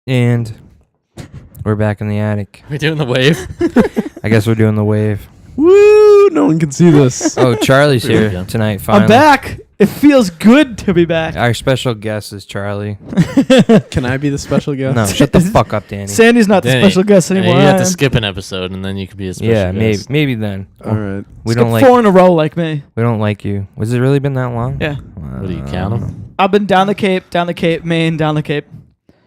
And we're back in the attic. We doing the wave? I guess we're doing the wave. Woo! No one can see this. Oh, Charlie's There we here go. tonight, finally. I'm back. It feels good to be back. Our special guest is Charlie. Can I be the special guest? No, shut the fuck up, Danny. Sandy's not the Danny, special guest anymore. You have I to am. skip an episode and then you can be a special Yeah, guest. maybe then. All right. We Skip don't like 4 in a row like me. we don't like you. Was it really been that long? Yeah. What do you count them? I've been down the Cape, Maine, down the Cape.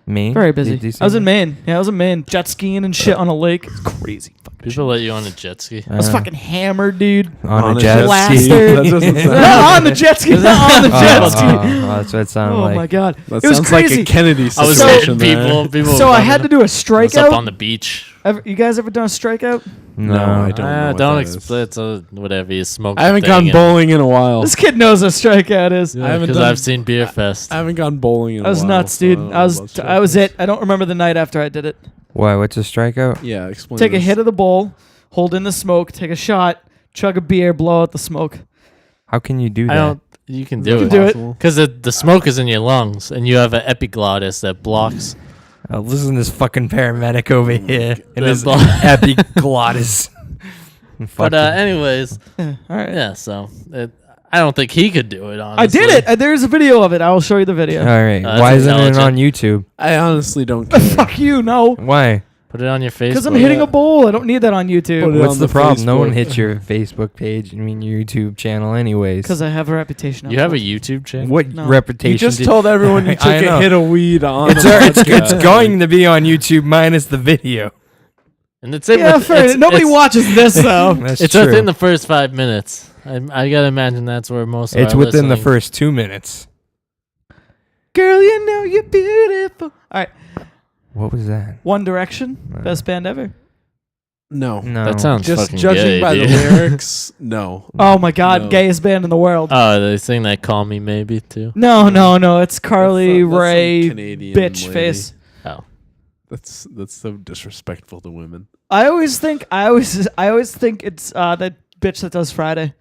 Me? Very busy. Did you say I was in that? Maine. Yeah, I was in Maine. Jet skiing and shit on a lake. It's crazy. People let you on a jet ski. I was fucking hammered, dude. on a jet jet ski. ski. That doesn't sound. Not on the jet ski. Not on the jet ski. That's what it sounded Oh like. my god. That It was sounds like crazy. a Kennedy I was situation. hitting there. people. So I had to do a I was up strikeout. on the beach. You guys ever done a strikeout? No, I don't know what Don't that is. explain. It's a whatever. You smoke. I haven't the gone thing bowling in a while. This kid knows what a strikeout is. I haven't because done- I've seen Beer Fest. I haven't gone bowling in a I was while. nuts, so dude. don't I know was about I was strikeouts. it. I don't remember the night after I did it. Why? What's a strikeout? Yeah, explain. Take a this. hit of the bowl, hold in the smoke, take a shot, chug a beer, blow out the smoke. How can you do that? I don't. You can Is do that it do it. possible? because the smoke is in your lungs, and you have an epiglottis that blocks. Listen to this fucking paramedic over here and The his blo- epiglottis. But anyways, All right. yeah. So I don't think he could do it. Honestly, I did it. There's a video of it. I will show you the video. All right. That's Why isn't it intelligent. on YouTube? I honestly don't care. Fuck you, no. Why? Put it on your face. Because I'm hitting a bowl. I don't need that on Put YouTube. it What's on the the problem? No one Facebook. hits your Facebook page. your YouTube channel, anyways. Because I have a reputation. You have a YouTube channel. What No. reputation? You just did- told everyone you took I a know. hit of weed on. It's, the it's podcast. going to be on YouTube minus the video. And it's Yeah, fair. Nobody watches this though. That's It's true. within the first 5 minutes. I gotta imagine that's where most. Of It's our within the listening- first 2 minutes. Girl, you know you're beautiful. All right. What was that? One Direction, best band ever. No. No. That sounds Just fucking judging gay, by dude. the lyrics, no. Oh my God, No. gayest band in the world. Oh, they sing that "Call Me Maybe" too. No, it's Carly That's some Rae Canadian bitch lady. face. Oh, That's so disrespectful to women. I always think it's that bitch that does Friday.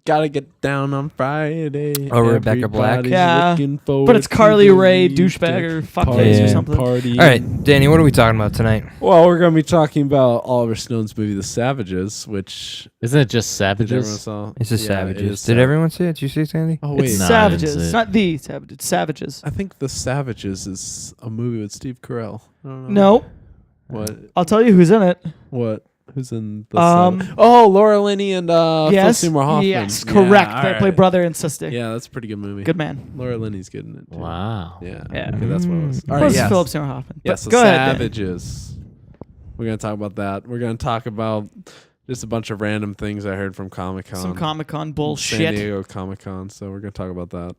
Gotta get down on Friday. Oh, Rebecca Black? Everybody's Yeah. looking forward But it's to Carly the Rae weekend. douchebag or fuckface Party, or something. Party. All right, Danny, what are we talking about tonight? Well, we're gonna be talking about Oliver Stone's movie *The Savages*, which isn't it just did everyone Savages? saw? It's just Yeah, it Savages. is Did Sav- everyone see it? Did you see it, Sandy? Oh wait, It's No, I didn't Savages. see it. It's not the Savages. It's Savages. I think *The Savages* is a movie with Steve Carell. I don't know. No, What? I'll tell you who's in it. What? Who's in the? Um, Oh, Laura Linney and Phil Yes, Seymour Hoffman. yes, Yeah, correct. all They play right. brother and sister. Yeah, that's a pretty good movie. Good man. Laura Linney's good in it. Too. Wow. Yeah. Yeah. Okay, that's what it was. All Plus right. Yes. Philip Seymour Hoffman. Yeah, But so go ahead. Dan. Savages. We're gonna talk about that. We're gonna talk about just a bunch of random things I heard from Comic Con. Some Comic Con San bullshit. Diego Comic Con. So we're gonna talk about that.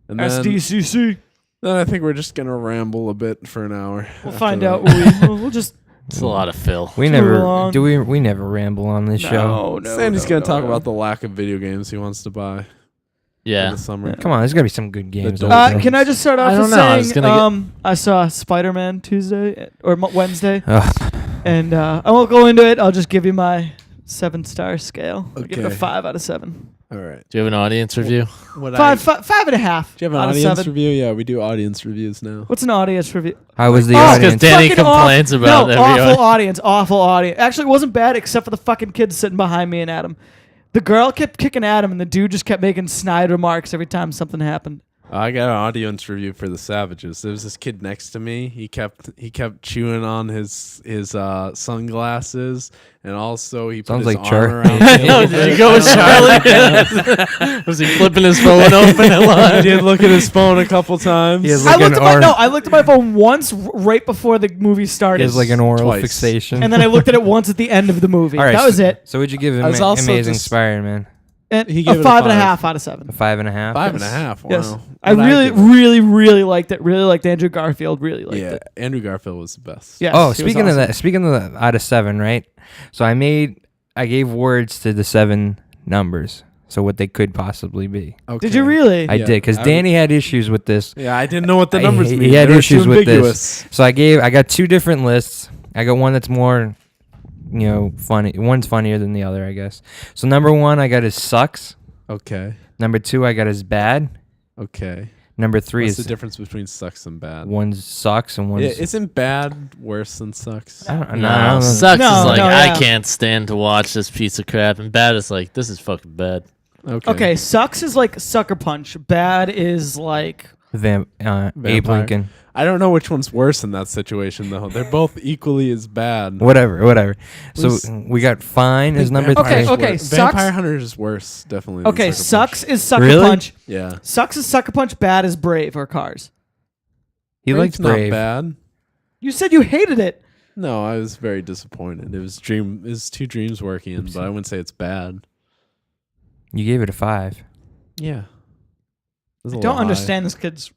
And then, SDCC. then I think we're just gonna ramble a bit for an hour. We'll after find that. out. We'll just. It's a lot of Phil. We Let's move never along. do. We never ramble on this show. No, Sandy's no, gonna no, talk no. about the lack of video games he wants to buy for Yeah. the summer. Yeah. Come on, there's gotta be some good games. don't- out there. Can I just start off I with don't know, I was saying gonna I saw Spider-Man Tuesday or Wednesday, Ugh. and I won't go into it. I'll just give you my 7-star scale. I'll give it a Okay. 5 out of 7. All right. Do you have an audience review? What Five and a half. Do you have an out of audience 7. review? Yeah, we do audience reviews now. What's an audience review? How was the Oh, Because audience? Danny Fucking complains about no, every awful audience. Actually, it wasn't bad except for the fucking kids sitting behind me and Adam. The girl kept kicking Adam, and the dude just kept making snide remarks every time something happened. I got an audience review for *The Savages*. There was this kid next to me. He kept chewing on his sunglasses, and also he put Sounds his like arm Char- around. Oh, did you go with Charlie? Was he flipping his phone open in He line? did look at his phone a couple times. He has I like looked an at my arm. no. I looked at my phone once right before the movie He started, has like an oral Twice. fixation. and then I looked at it once at the end of the movie. All right, that was so, it. So would you give I was also Amazing just- Spider-Man And He a gave it a 5 and a 5. half out of 7. a 5.5? 5.5. Wow. Yes. I What'd really, give it? really, really liked it. Really liked Andrew Garfield. Really liked Yeah, it. Andrew Garfield was the best. Yes, Oh, he was speaking of awesome. that, speaking of that, out of 7, right? So I gave words to the 7 numbers. So what they could possibly be. Okay. Did you really? I Yeah, did because I- Danny had issues with this. Yeah, I didn't know what the numbers he mean. had They were issues too with this. ambiguous. So I got 2 different lists. I got one that's more, funny. One's funnier than the other, I guess. So number 1 I got is sucks. Okay. Number 2 I got is bad. Okay. Number 3 What's is the difference between sucks and bad? one sucks and one's. Yeah, isn't bad worse than sucks? I don't, No, I don't know. sucks No, is like no, I yeah. can't stand to watch this piece of crap, and bad is like this is fucking bad. Okay, sucks is like Sucker Punch. Bad is like Abe Vampire. Lincoln. I don't know which one's worse in that situation though. They're both equally as bad. Whatever. So Who's- we got fine as number Okay, 3. okay. Vampire Sucks- Hunter is worse, definitely. than okay. Sucker Sucks Punch. is Sucker Really? Punch. Yeah. Sucks is Sucker Punch. Bad is Brave or Cars. He likes Brave's not Brave. bad. You said you hated it. No, I was very disappointed. It was two dreams working, but I wouldn't say it's bad. You gave it a 5. Yeah. I don't understand this kid's.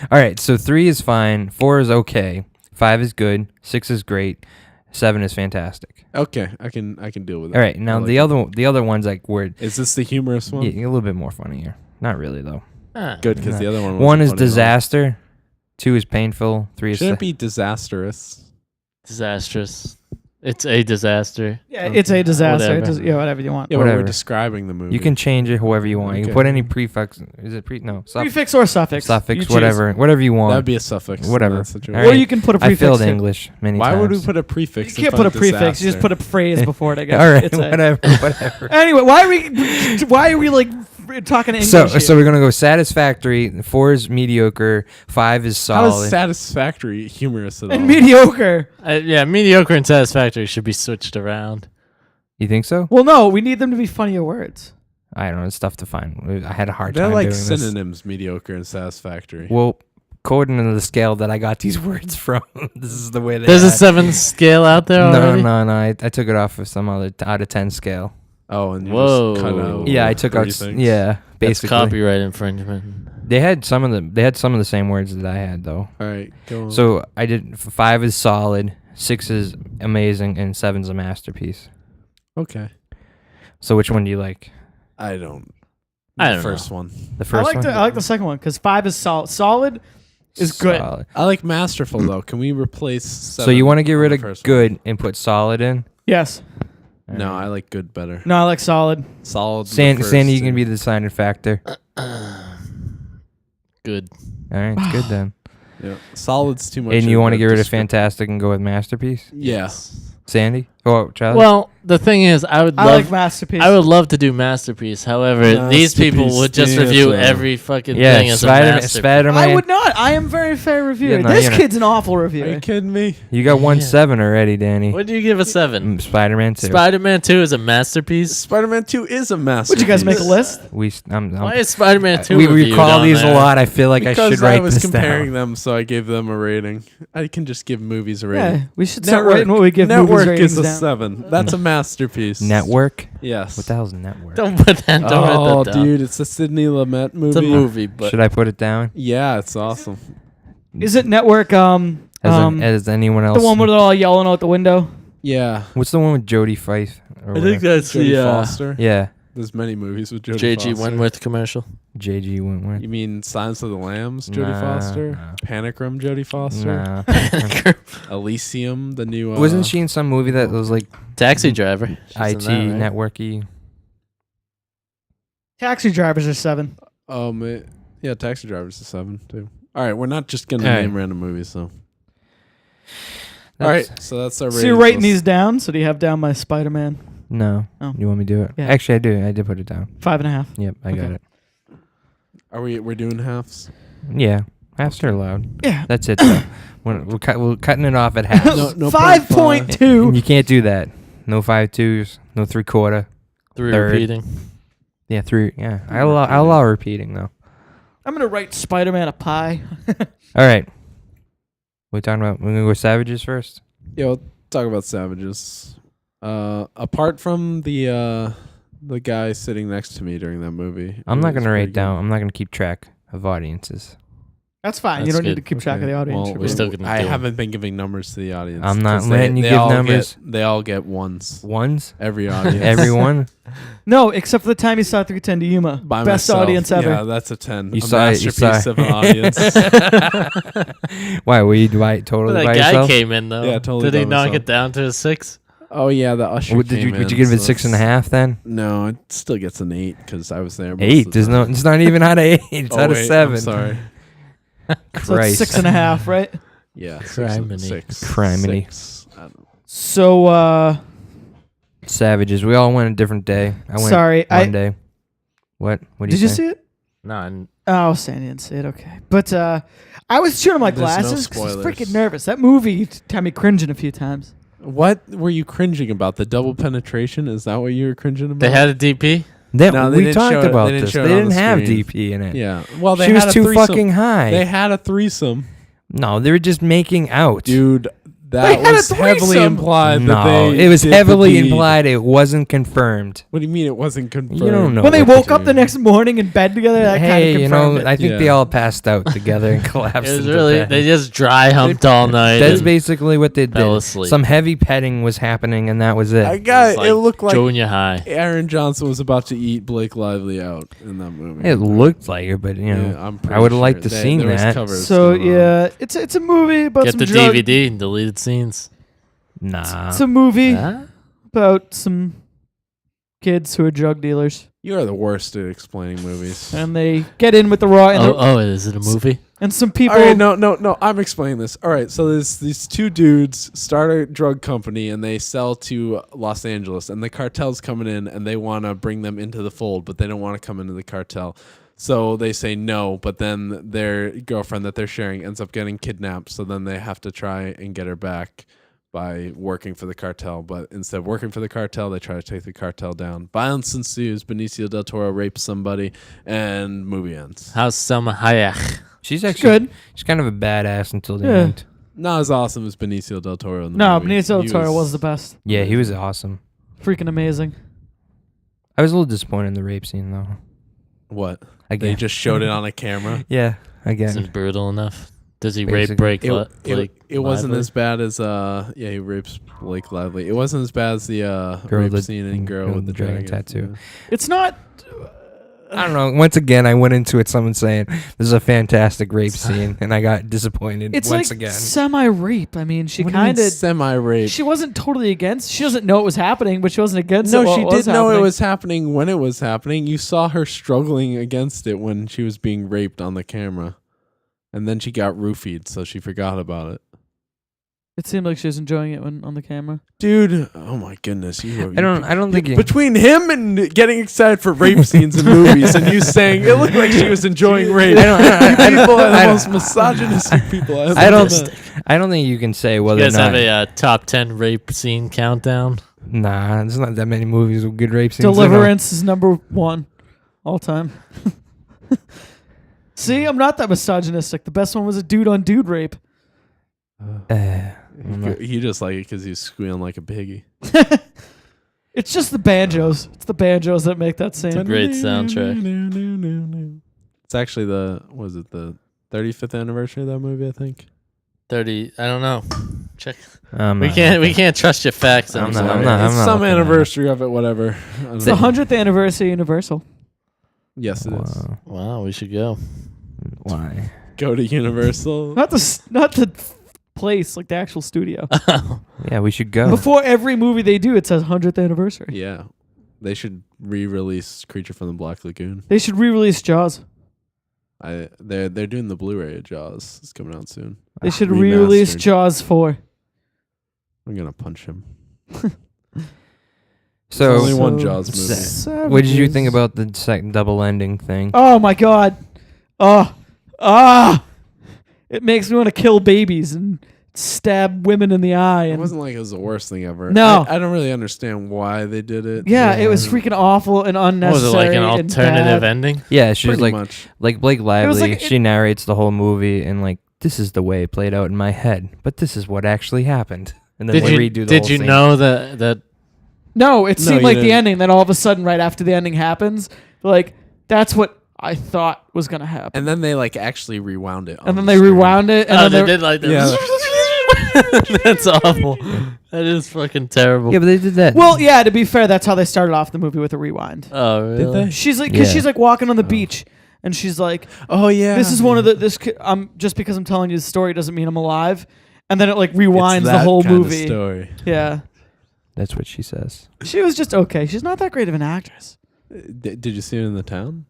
All right, so 3 is fine, 4 is okay, 5 is good, 6 is great, 7 is fantastic. Okay, I can deal with it. All right, now I like the other ones like were Is this the humorous one? a little bit more funnier. Not really though. Good, because the other one. One wasn't is funny at all. disaster, 2 is painful, 3 is Shouldn't it be disastrous? Disastrous. It's a disaster. Yeah, it's a disaster. Whatever. It does, yeah, whatever you want. Yeah, but Whatever. we're describing the movie. You can change it however you want. You can Okay. put any prefix. Is it Prefix or suffix. You suffix, choose. whatever you want. That'd be a suffix. in Whatever. that situation. All Or right. you can put a I prefix. failed too. English many Why times. would we put a prefix? You in can't put a front of prefix. You just put a disaster? phrase before it. I guess. All right, It's a- whatever. Anyway, why are we like talking English? So here? we're gonna go satisfactory. 4 is mediocre. 5 is How is solid. satisfactory humorous at all? and mediocre. Yeah, mediocre and satisfactory should be switched around. You think so? Well, no, we need them to be funnier words. I don't know. It's tough to find. I had a hard They're time like doing this. synonyms, mediocre and satisfactory. Well, according to the scale that I got these words from, this is the way they. There's a had- 7 scale out there No, already. no. I took it off of some other out of 10 scale. Oh, and you Whoa. just cut out. Yeah, I took out. 3 things. Yeah, That's basically. copyright infringement. They had some of the same words that I had though. All right, go on. So I did 5 is solid, 6 is amazing, and 7's a masterpiece. okay, So which one do you like? I don't. I The don't first one. The first one. I like the second one because 5 is solid. Solid is good. Solid. I like masterful though. Can we replace? So you want to get rid of first good and put solid in? Yes. No, I like good better. No, I like solid. Solid. Sandy, you can be the deciding factor. Good. All right, it's good then. Yeah. Solid's too much. And you of want to a get rid of descriptor. fantastic and go with masterpiece? Yeah. Sandy? Oh, Charlie? Well, the thing is, I would I love. like masterpiece. I would love to do masterpiece. However, these people Masterpiece, would just yeah, review so- every fucking yeah, thing as a Spider-Man. masterpiece. Spider-Man. I would not. I am very fair reviewer. Yeah, no, this you're not. kid's an awful Are reviewer. you kidding me? You got 1 Yeah. 7 already, Danny. What do you give a 7? Spider-Man 2. Spider-Man 2 is a masterpiece. Spider-Man 2 is a masterpiece. Would you guys make a list? Why is Spider-Man 2 we reviewed call on these there? a lot. I feel like Because I should write was this comparing down. them, so I gave them a rating. I can just give movies a rating. Yeah, we should start writing what we give Network movies ratings is a down. 7. That's a masterpiece. Network? Yes. What the hell's Network? Don't put that. Don't Oh, write that down. dude, it's a Sidney Lumet movie. It's a movie, but Should I put it down? Yeah, it's awesome. Is it network? As anyone else? The one where they're all yelling out the window. Yeah. What's the one with Jodie Fife? or I think whatever? that's Jodie the Foster. Yeah, There's many movies with Jodie J.G. Foster. Wentworth commercial. J.G. Wentworth. You mean Silence of the Lambs, Jodie Nah, Foster? nah. Panic Room, Jodie Foster? Nah. Elysium, the new. Wasn't she in some movie that was like Taxi driver. She's in IT that, right? networky? Taxi drivers are 7. Yeah, Taxi Driver's a 7 too. All right, we're not just gonna All right. name random movies, so. All That's- right, so that's our. So you're ratings writing list. these down. So do you have down my Spider-Man No. Oh. You want me to do it? Yeah. Actually, I do. I did put it down. 5.5? Yep, I got Okay. it. Are we're doing halves? Yeah, halves are allowed. Yeah. That's it. Though. We're cutting it off at half. No 5.2. You can't do that. No 5.2s. No 3/4. 3 Third. repeating. Yeah, 3. Yeah, I allow repeating though. I'm gonna write Spider-Man a pie. All right. We're talking about. We're gonna go savages first. Yeah, we'll talk about Savages. Apart from the guy sitting next to me during that movie, I'm it not was gonna pretty write down. I'm not gonna keep track of audiences. That's fine. you That's don't need to good. keep track of the audience. Well, We're still gonna I do 'em. haven't been giving numbers to the audience. I'm not 'cause letting you they give all numbers. They all get ones. Ones. Every audience. Everyone. No, except for the time you saw 310 to Yuma. By Best myself. audience ever. Yeah, that's a 10. You a saw it, you saw masterpiece it. of an audience. Why were you totally That by guy yourself? came in though. Yeah, totally Did he by knock myself. it down to a 6? Oh yeah, the usher. Would came you in, give it so 6.5 then? No, it still gets an 8 because I was there. most 8. of the There's no. time. It's not even out of 8. It's Oh, out of wait, 7. I'm sorry. So that's Christ. 6.5, right? Yeah, Criminy. Criminy. I don't know. So, Savages. We all went a different day. I went sorry, one day. What? What did you see it? No, Oh, Sandy didn't see it. Okay, but I was chewing on my There's no glasses because I was spoilers. freaking nervous. That movie had me cringing a few times. What were you cringing about? The double penetration? Is that what you were cringing about? they had a DP. No, they we didn't talked show it- about they didn't this. show They it on didn't the have screen. DP in it. Yeah. Well, they She was had a too threesome. fucking high. They had a threesome, No, they were just making out. dude. They That had a was heavily threesome. implied. No, that they it was did the heavily deed. implied. It wasn't confirmed. What do you mean it wasn't confirmed? You don't know. When they what woke up the next morning in bed together, that kind Hey, of you know, confirmed it. I think they Yeah. all passed out together and collapsed. It was into really bed. they just dry humped all night. That's and basically what they fell did. asleep. Some heavy petting was happening, and that was it. I got was it. Looked like junior high. Aaron Johnson was about to eat Blake Lively out in that movie. It looked like it, but you know, Yeah, I'm I would have pretty liked sure. to seen there was that. covers So going on. yeah, it's a movie about Get some the drug. DVD and deleted scenes. Nah. It's a movie Huh? about some kids who are drug dealers, You are the worst at explaining movies. and they get in with the raw and, Is it a movie? and some people. All right, no. I'm explaining this. All right, so there's these two dudes start a drug company and they sell to Los Angeles, and the cartel's coming in and they want to bring them into the fold, but they don't want to come into the cartel. So they say no, but then their girlfriend that they're sharing ends up getting kidnapped. So then they have to try and get her back by working for the cartel. But instead of working for the cartel, they try to take the cartel down. Violence ensues. Benicio del Toro rapes somebody, and movie ends. How's Selma Hayek? She's actually good. She's kind of a badass until the Yeah. end. Not as awesome as Benicio del Toro in the No, movie. Benicio del He Toro was the best. Yeah, he was awesome. Freaking amazing. I was a little disappointed in the rape scene though. What? Again, They just showed it on a camera. yeah, again. Isn't brutal enough? Does he Basically. rape break? It wasn't Lively? as bad as he rapes Blake Lively. It wasn't as bad as the Girl rape with- scene in Girl with the Dragon tattoo. It's not. I don't know. Once again, I went into it. Someone saying this is a fantastic rape scene, and I got disappointed It's once like again. semi-rape. I mean, she What do you mean kind of. semi-rape. She wasn't totally against. She doesn't know it was happening, but she wasn't against it. No, while she it was did know it happening. was happening when it was happening. You saw her struggling against it when she was being raped on the camera. And then she got roofied, so she forgot about it. It seemed like she was enjoying it when on the camera. Dude, oh my goodness. I don't think you, Between him and getting excited for rape scenes in movies and you saying it looked like she was enjoying rape. I don't- I- You people are I- the most misogynistic people I've I don't. ever met. I don't think you can say You whether or guys have not. a top 10 rape scene countdown? Nah, there's not that many movies with good rape scenes. in 'em. Deliverance is number 1 all time. See, I'm not that misogynistic. The best one was a dude on dude rape. I'm not- He just like it because he's squealing like a piggy. It's just the banjos. It's the banjos that make that scene. Great soundtrack. It's actually the 35th anniversary of that movie, I think. 30. I don't know. Check. I'm We not- can't trust your facts. I'm I'm not- sorry. I'm not- It's some looking at it. anniversary of it, whatever. I don't It's the know. 100th anniversary of Universal. Yes, it is. Wow. Wow, we should go. Why? Go to Universal. Not the place, like the actual studio. Yeah, we should go. Before every movie they do, it says 100th anniversary. Yeah, they should re-release Creature from the Black Lagoon. They should re-release Jaws. They're doing the Blu-ray of Jaws. It's coming out soon. They should re-release Remastered. Jaws 4. I'm gonna punch him. So, Only one So Jaws movie. Savages. what did you think about the second double ending thing? Oh my god. It makes me want to kill babies and stab women in the eye. It And wasn't like it was the worst thing ever. No. I don't really understand why they did it. yeah, it was freaking awful and What was unnecessary. it, like an and alternative bad. ending? Yeah, she was Pretty like much. Blake Lively. like- she narrates the whole movie and like this is the way it played out in my head, but this is what actually happened. And then Did they you redo the did whole you scene. know that No, it No, seemed you like the didn't. ending. Then all of a sudden, right after the ending happens, like that's what I thought was gonna happen. And then they like actually rewound it. And then they rewound it, and oh, then they did like that? Yeah. That's awful. That is fucking terrible. Yeah, but they did that. Well, yeah. To be fair, that's how they started off the movie with a rewind. Oh, really? they? She's like, because Yeah. she's like walking on the beach, and she's like, Oh yeah. "This is one of the this. Just because I'm telling you the story doesn't mean I'm alive." And then it like It's rewinds the that whole kind of movie. story. Yeah, That's what she says. she was just okay. She's not that great of an actress. Did you see it in the town?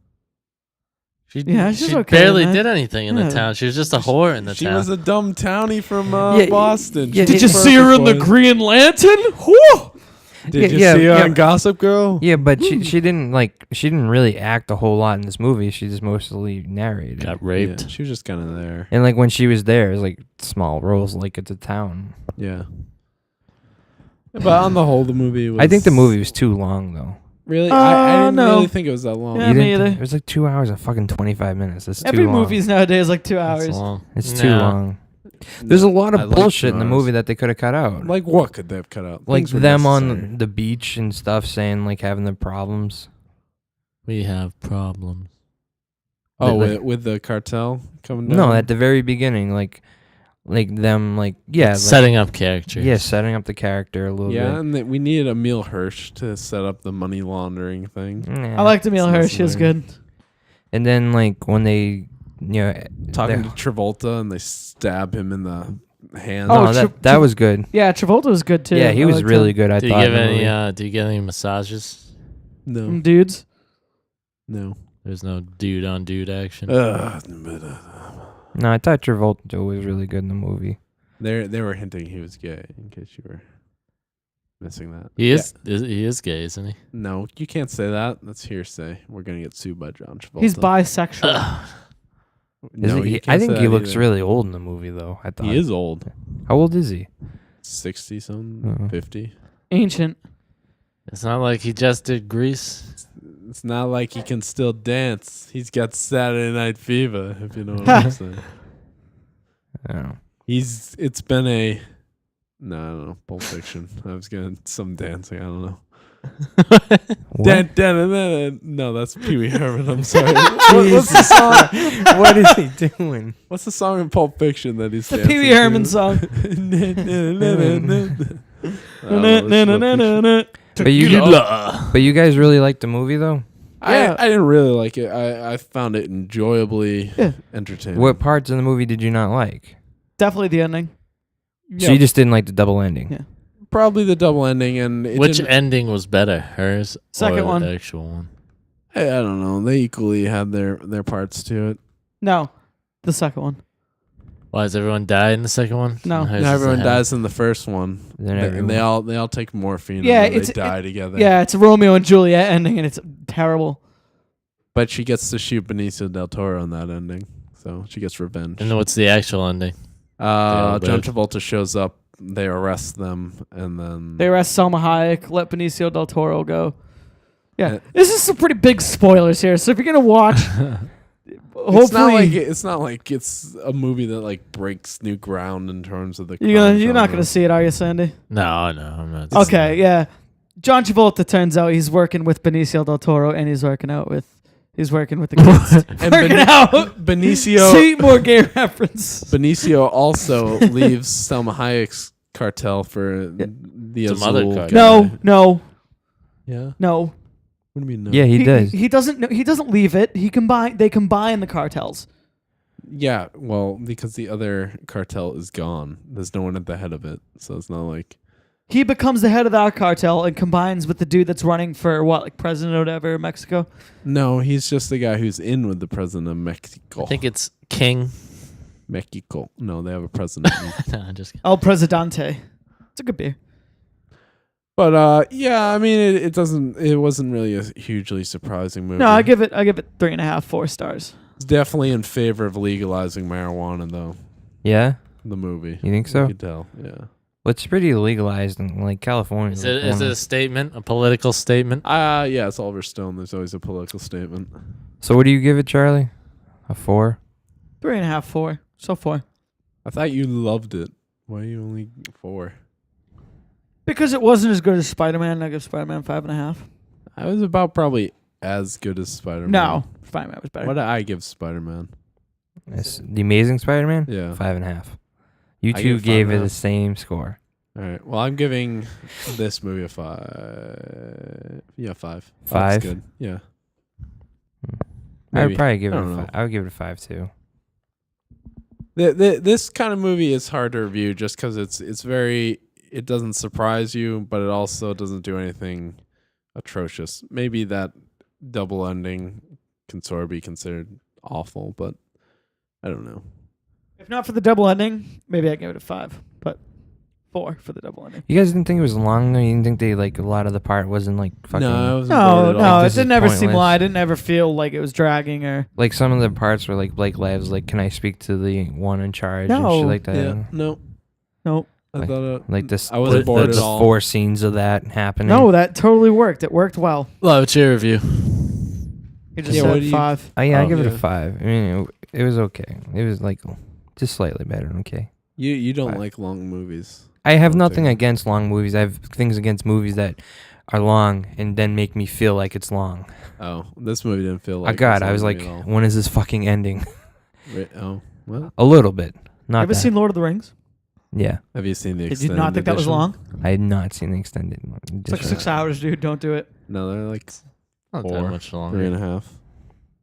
Yeah, she's she okay, barely man. did anything in Yeah. the town. She was just a whore in the She town. was a dumb townie from Yeah, Boston. yeah, She Did you was see her in the perfect, boys. Green Lantern? Whew! Did you Yeah, see her yeah. on Gossip Girl? Yeah, but she didn't really act a whole lot in this movie. She just mostly narrated. Got Yeah, raped. she was just kind of there. And like when she was there, it was like small roles, like it's a town. Yeah. But on the whole, the movie was. I think the movie was too long though. Really? I didn't no. really think it was that long. Yeah, You me didn't either. think- It was like 2 hours and fucking 25 minutes. That's Every too long. movie's nowadays like 2 That's hours. long. It's too No. long. There's a lot I of like bullshit in the 2 movie hours. that they could have cut out. Like what could they have cut out? Like Things were them necessary. on the beach and stuff saying like having their problems. We have problems. Oh, like- with the cartel coming down. No, at the very beginning, like them, like Setting up characters. yeah, setting up the character a little Yeah, bit. and we needed Emil Hirsch to set up the money laundering thing. Yeah. I liked Emil It's Hirsch. She was necessary. good. And then like when they, Talking they- to Travolta and they stab him in the hand. Oh, no, that was good. Yeah, Travolta was good too. Yeah, he I was liked really him. good. I Do you thought. give in the any? movie. Do you get any massages? No, Dudes. no. There's no dude on dude action. No, I thought Travolta was really good in the movie. They were hinting he was gay. In case you were missing that. He is. He is gay, isn't he? No, you can't say that. That's hearsay. We're gonna get sued by John Travolta. He's bisexual. No, Isn't you he, can't I think say he that looks either. really old in the movie, though. I thought He is old. How old is he? 60 something, 50. Ancient. It's not like he just did Grease. It's not like he can still dance. He's got Saturday Night Fever, if you know what I'm saying. I don't know. It's been a no, I don't know, Pulp Fiction. I was gonna some dancing, I don't know. What? Dan, dan, dan, dan. No, that's Pee Wee Herman. I'm sorry. What's the song? What is he doing? What's the song in Pulp Fiction that he's The dancing Pee Wee to? Herman song. But you guys really liked the movie, though. Yeah. I didn't really like it. I found it enjoyably Yeah. entertaining. What parts of the movie did you not like? Definitely the ending. So you just didn't like the double ending. Yeah. Probably the double ending, and it Which didn't- ending was better, hers Second or one. the actual one? I don't know. They equally had their parts to it. No, the second one. Why does everyone die in the second one? No. And hers Now is everyone the dies in the first one, Then and they everyone- all take morphine. Yeah, and then it's- they die together. Yeah, it's a Romeo and Juliet ending, and it's terrible. But she gets to shoot Benicio del Toro on that ending, so she gets revenge. And what's the actual ending? John dead. Travolta shows up. They arrest them, and then They arrest Salma Hayek, let Benicio del Toro go. Yeah, Uh, this is some pretty big spoilers here. So if you're gonna watch, hopefully it's not like it's a movie that like breaks new ground in terms of the. you're crime not genre. gonna see it, are you, Sandy? No, I'm not. Okay, yeah. John Travolta turns out he's working with Benicio del Toro, and he's working with the kids. And working out. Benicio See more gay reference. Benicio also leaves Selma Hayek's cartel for the Some other Azul cartel. guy. No. Yeah. No. What do you mean no? Yeah, he does. He doesn't. No, he doesn't leave it. They combine the cartels. Yeah. Well, because the other cartel is gone. There's no one at the head of it, so it's not like. He becomes the head of that cartel and combines with the dude that's running for like president or whatever, Mexico. No, he's just the guy who's in with the president of Mexico. I think it's King. Mexico. No, they have a president. No, I'm just kidding. El Presidente. It's a good beer. But yeah, I mean, it wasn't really a hugely surprising movie. No, I give it 3.5, 4 stars. It's definitely in favor of legalizing marijuana, though. Yeah, The movie. you think You so? could tell. Yeah. Well, it's pretty legalized in like California. Is it a statement, a political statement? Yeah, it's Oliver Stone. There's always a political statement. So what do you give it, Charlie? A 4? 3.5, 4. So 4. I thought you loved it. Why are you only 4? Because it wasn't as good as Spider-Man, I give Spider-Man 5.5. I was about probably as good as Spider-Man. No, Spider-Man was better. What did I give Spider-Man? It's The Amazing Spider-Man? Yeah. 5.5. You I two give gave it 5.5. the same score. All right. Well, I'm giving this movie a 5. Yeah, 5. 5? That's good. Yeah. I would Maybe. probably give it I a don't 5. know. I would give it a 5 too. This kind of movie is hard to review just because it doesn't surprise you, but it also doesn't do anything atrocious. Maybe that double ending can sort of be considered awful, but I don't know. If not for the double ending, maybe I give it a 5. But 4 for the double ending. You guys didn't think it was long though? You didn't think they like a lot of the part wasn't like fucking No, I wasn't No, bored at no, all. it This is didn't ever seem pointless. long. I didn't ever feel like it was dragging or. like some of the parts were like Blake Lively like, can I speak to the one in charge and No. shit like that. Yeah, no. Nope. I Like- thought it, Like this, I wasn't bored at the all. 4 scenes of that happening. No, that totally worked. It worked well. Love, what's your review? You just Yeah, what said do you- 5. I Oh, give it yeah. a 5. I mean, it was okay. It was like just slightly better than okay. You don't Right. like long movies. I have Okay. nothing against long movies. I have things against movies that are long and then make me feel like it's long. Oh, this movie didn't feel Oh like. God, it's I was long like, to me at all. when is this fucking ending? Oh, well. A little bit, You not ever that. seen Lord of the Rings? Yeah, Have you seen the? Did you not think that was edition? long? I had not seen the extended. It's like 6 hours, dude. Don't do it. No, they're like Not that 4, much 3.5. longer.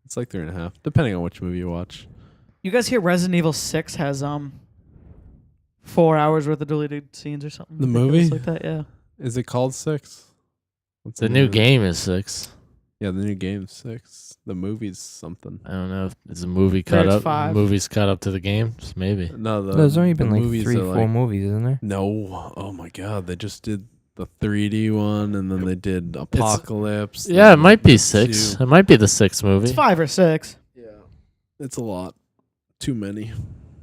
It's like 3.5, depending on which movie you watch. You guys hear Resident Evil 6 has 4 hours worth of deleted scenes or something? The ridiculous movie? like that, yeah. Is it called 6? What's The name new of it? game is 6. Yeah, the new game's 6. The movie's something. I don't know if it's a movie There cut it's up. 5. Movie's cut up to the games, maybe. No, There's only been the like movies 3, are 4 movies, isn't there? No, oh my God, they just did the 3D one, and then they did Apocalypse. Yeah, it then might be the 6. 2. It might be the 6th movie. It's 5 or 6. Yeah, it's a lot. Too many.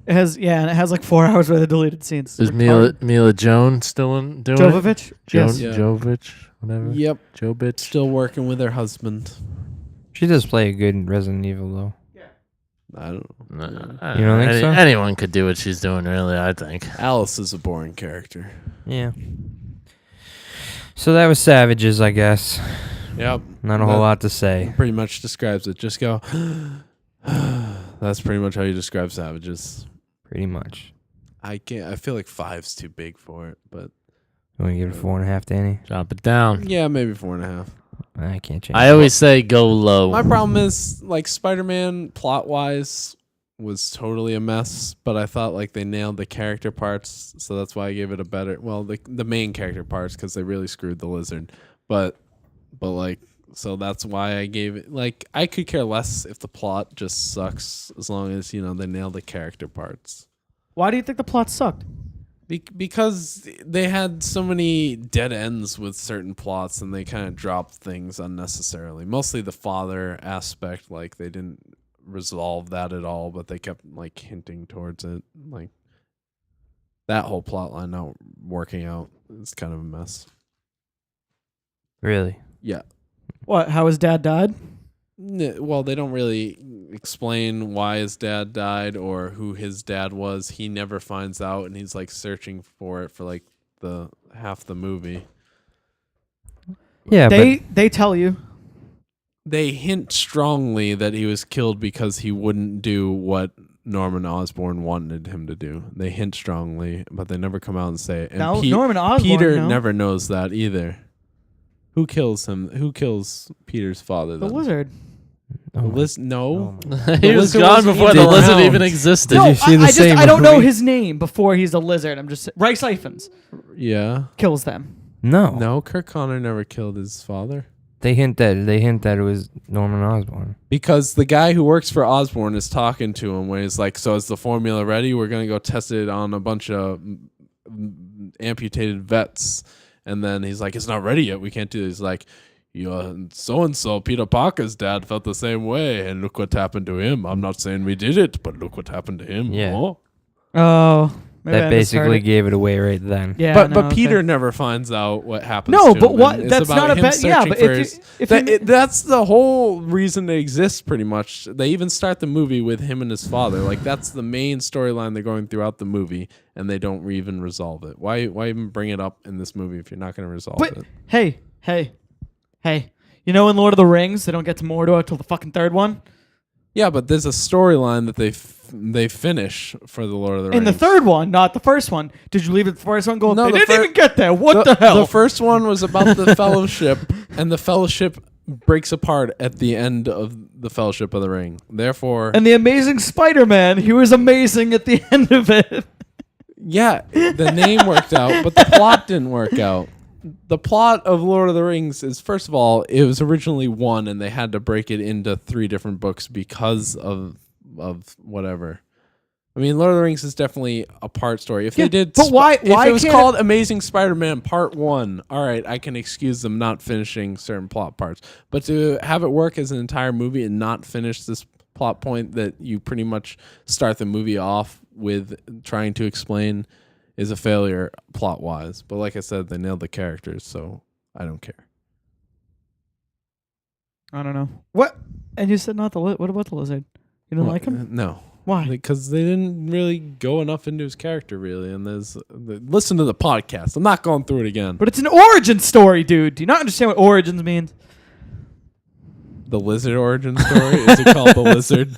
It has, yeah, and it has like 4 hours worth of deleted scenes. Is Retarded. Mila Jones still in doing it? Jovovich? Yes. Yeah. Jovich, whatever. Yep, Joe bitch. still working with her husband. She does play a good Resident Evil though. I don't know. Nah, You don't think so? Anyone could do what she's doing, really, I think. Alice is a boring character. Yeah. So that was Savages, I guess. Yep. Not a whole lot to say. Pretty much describes it. Just go. That's pretty much how you describe Savages. Pretty much. I can't. I feel like 5's too big for it, but You want to give it a 4.5, Danny? Drop it down. yeah, maybe 4.5. I can't change. I always say go low. My problem is like Spider-Man plot wise was totally a mess, but I thought like they nailed the character parts, so that's why I gave it a better. Well, the main character parts because they really screwed the lizard, but like so that's why I gave it. Like I could care less if the plot just sucks as long as they nail the character parts. Why do you think the plot sucked? Because they had so many dead ends with certain plots and they kind of dropped things unnecessarily. Mostly the father aspect, like they didn't resolve that at all, but they kept like hinting towards it. Like that whole plot line not working out is kind of a mess. Really? Yeah. What? How his dad died? Well, they don't really explain why his dad died or who his dad was. He never finds out, and he's like searching for it for like the half the movie. Yeah, They tell you. They hint strongly that he was killed because he wouldn't do what Norman Osborn wanted him to do. They hint strongly, but they never come out and say it. And No, Norman Osborn. Peter no. never knows that either. Who kills him? Who kills Peter's father? The Then? lizard. but No. He was lizard gone wasn't before even the lizard around. even existed. Did No, you see the I just same I don't know movie? his name before he's a lizard. I'm just Rice Iphans Yeah. kills them. no. No, Kirk Connor never killed his father. They hint that it was Norman Osborn. Because the guy who works for Osborn is talking to him when he's like, so is the formula ready? We're going to go test it on a bunch of amputated vets. And then he's like, it's not ready yet. We can't do this. He's like, so-and-so, Peter Parker's dad felt the same way. And look what happened to him. I'm not saying we did it, but look what happened to him. Yeah. Oh. Oh, maybe That I misheard basically it. gave it away right then. Yeah, But no, okay. Peter never finds out what happens No, to but him. what? And it's That's about not a him bet. Yeah, searching but for if his- you, if you, that's the whole reason they exist, pretty much. They even start the movie with him and his father. Like that's the main storyline they're going throughout the movie, and they don't even resolve it. Why even bring it up in this movie if you're not going to resolve but it? hey, you know, in Lord of the Rings, they don't get to Mordor till the fucking third one. Yeah, but there's a storyline that they finish for the Lord of the Rings. In the third one, not the first one. Did you leave it the first one? Go. No, They the didn't fir- even get there. What the hell? The first one was about the Fellowship, and the Fellowship breaks apart at the end of the Fellowship of the Ring. Therefore, and the Amazing Spider-Man, he was amazing at the end of it. yeah, the name worked out, but the plot didn't work out. the plot of Lord of the Rings is, first of all, it was originally one, and they had to break it into 3 different books because of whatever. I mean, Lord of the Rings is definitely a part story. If they did, but why if it was can't called Amazing Spider-Man Part 1, all right, I can excuse them not finishing certain plot parts. But to have it work as an entire movie and not finish this plot point that you pretty much start the movie off with trying to explain is a failure plot-wise. But like I said, they nailed the characters, so I don't care. I don't know. What? And you said not the what about the lizard? You didn't like him? No. Why? Because they didn't really go enough into his character, really. And listen to the podcast. I'm not going through it again. But it's an origin story, dude. Do you not understand what origins means? The lizard origin story? Is it called The Lizard?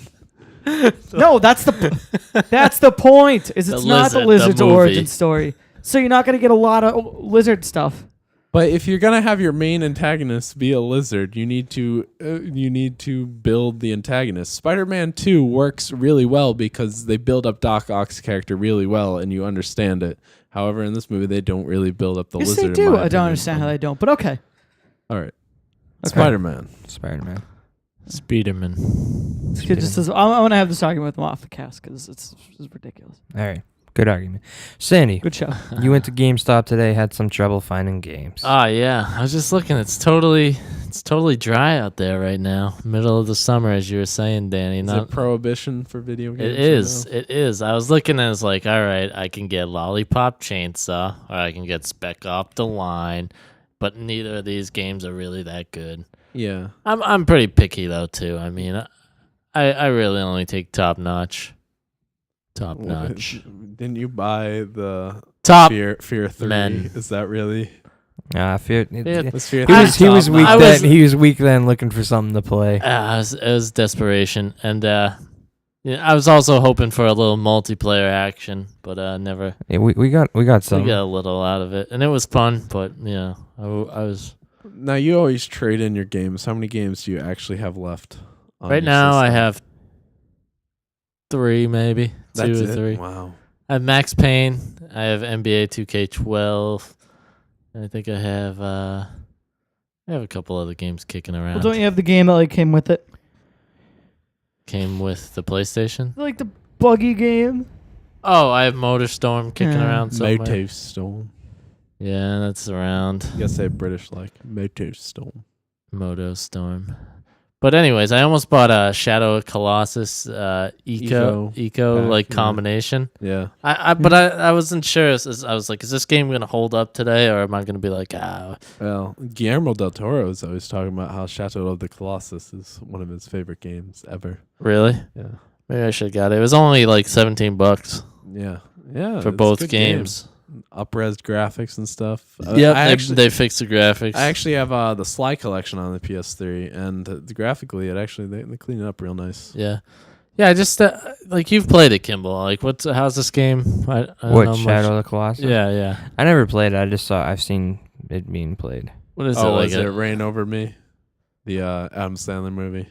No, that's the point. Is it's The not the Lizard, the lizard's movie. origin story. So you're not gonna get a lot of lizard stuff. But if you're gonna have your main antagonist be a lizard, you need to build the antagonist. Spider-Man 2 works really well because they build up Doc Ock's character really well, and you understand it. However, in this movie, they don't really build up the Yes, lizard. they in do. my I don't opinion. understand how they don't. But okay. All right, Okay. Spider-Man. Spider-Man. Speederman. I want to have this argument with them off the cast because it's ridiculous. All right. Good argument. Sandy, Good show. you went to GameStop today, had some trouble finding games. Oh yeah, I was just looking. It's totally dry out there right now. Middle of the summer, as you were saying, Danny. Is it prohibition for video games? It is. It is. I was looking and I was like, all right, I can get Lollipop Chainsaw or I can get Spec Off the Line, but neither of these games are really that good. Yeah. I'm pretty picky though too. I mean, I really only take top notch. Top notch. Didn't you buy the Top. Fear 3? Men. Is that really? Fear. Yeah. Was Fear He was top weak notch? then. He was weak then, looking for something to play. It was desperation, and I was also hoping for a little multiplayer action, but never. Yeah, we got some. We got a little out of it, and it was fun. But I was Now you always trade in your games. How many games do you actually have left? On right your now. I system? have 3, maybe That's 2 or it? 3. Wow. I have Max Payne. I have NBA 2K12. And I think I have a couple other games kicking around. Well, don't you have the game that like came with it? Came with the PlayStation. Like the buggy game? Oh, I have Motorstorm kicking Yeah. around somewhere. Moto Storm. Yeah, that's around. You gotta say British like Moto Storm. Motostorm. But anyways, I almost bought Shadow of Colossus Eco like yeah. combination. Yeah. But I wasn't sure. I was like, is this game gonna hold up today, or am I gonna be like, Well, Guillermo del Toro is always talking about how Shadow of the Colossus is one of his favorite games ever. really? Yeah. Maybe I should have got it. It was only like $17 Yeah. Yeah. for it's both good games. game. Up-res graphics and stuff. Yeah, they fixed the graphics. I actually have the Sly collection on the PS3, and graphically, they clean it up real nice. yeah. I just like you've played it, Kimball. Like, how's this game? I don't know What, much. Shadow of the Colossus? Yeah. I never played it. I've seen it being played. What is it Oh, like? is it Rain Over Me? The Adam Sandler movie.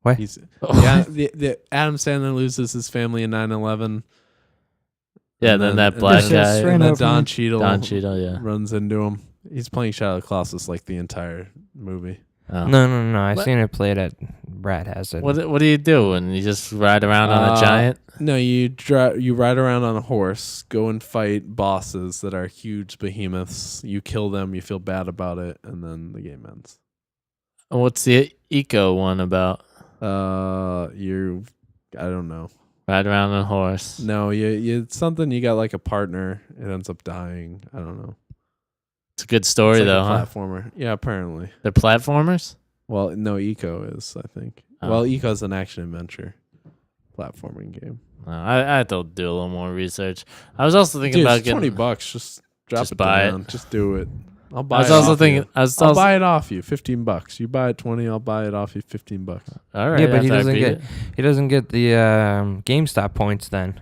What? Yeah, the Adam Sandler loses his family in 9/11. Yeah, and then that and black then- guy. Rain and then Over Don Me. Cheadle, Don Cheadle, yeah. runs into him. He's playing Shadow of the Colossus like the entire movie. Oh. No. I've What? seen it played at Brad has it. What do you do when you just ride around on a giant? No, you ride around on a horse, go and fight bosses that are huge behemoths. You kill them, you feel bad about it, and then the game ends. And what's the Eco one about? I don't know. Ride around on a horse. No, you it's something you got like a partner. It ends up dying. I don't know. It's a good story It's like though, a huh? platformer. Yeah, apparently. They're platformers? Well, no, Eco is, I think. Oh. Well, Eco's an action adventure platforming game. I have to do a little more research. I was also thinking Dude, about it's getting $20. Just drop Just it buy it. down. Just do it. I'll buy I was it also off thinking you. I was I'll also buy it off you. $15. You buy it 20, I'll buy it off you $15. all right. Yeah, but he after I doesn't beat get it. he doesn't get the GameStop points then.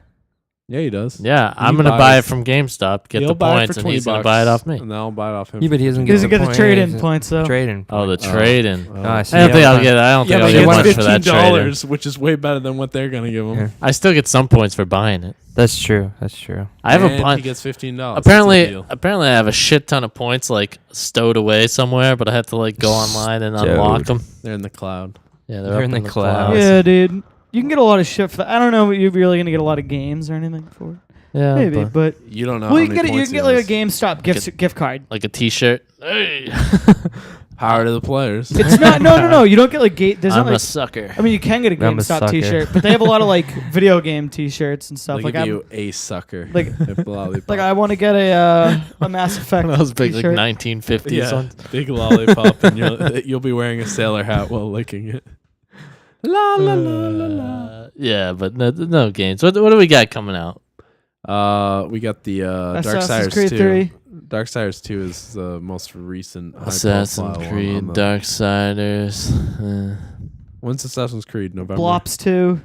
Yeah, he does. Yeah, I'm He gonna buy it buys- from GameStop, get He'll the buy it points, for and 20 he's gonna buy it off me. And then I'll buy it off him. Yeah, but he doesn't He get doesn't get the point- trade-in he points though. Trade-in. Oh, the points. trade-in. Oh, I see. I don't think Yeah, I'll but- get. I don't Yeah, think but I'll he get gets much for that trade-in. $15, which is way better than what they're gonna give him. Yeah. I still get some points for buying it. That's true. That's true. I have a And bunch. He gets $15. Apparently, I have a shit ton of points like stowed away somewhere, but I have to like go online and unlock them. They're in the cloud. Yeah, They're they're in up the cloud. Yeah, dude. You can get a lot of shit for that. I don't know if you're really gonna get a lot of games or anything for it. Yeah, Maybe, but You don't know. well, how you can many get it. You points can he get like a has. GameStop gift card. like a T-shirt. Hey, Power to the players. It's not. No. You don't get like there's I'm not a like. sucker. I mean, you can get a I'm a GameStop sucker. T-shirt, but they have a lot of like video game T-shirts and stuff. They'll Like give I'm, you a sucker. like- If Lollipop. like I want to get a Mass Effect Those big like T-shirt. 1950s yeah, ones. big lollipop, and you'll be wearing a sailor hat while licking it. La la la la la. Yeah, but no games. What do we got coming out? We got the Assassin's Darksiders Creed 2. 3. Darksiders 2 is the most recent. Assassin's high-profile one Creed, on the- Darksiders, When's Assassin's Creed? November. Blops 2.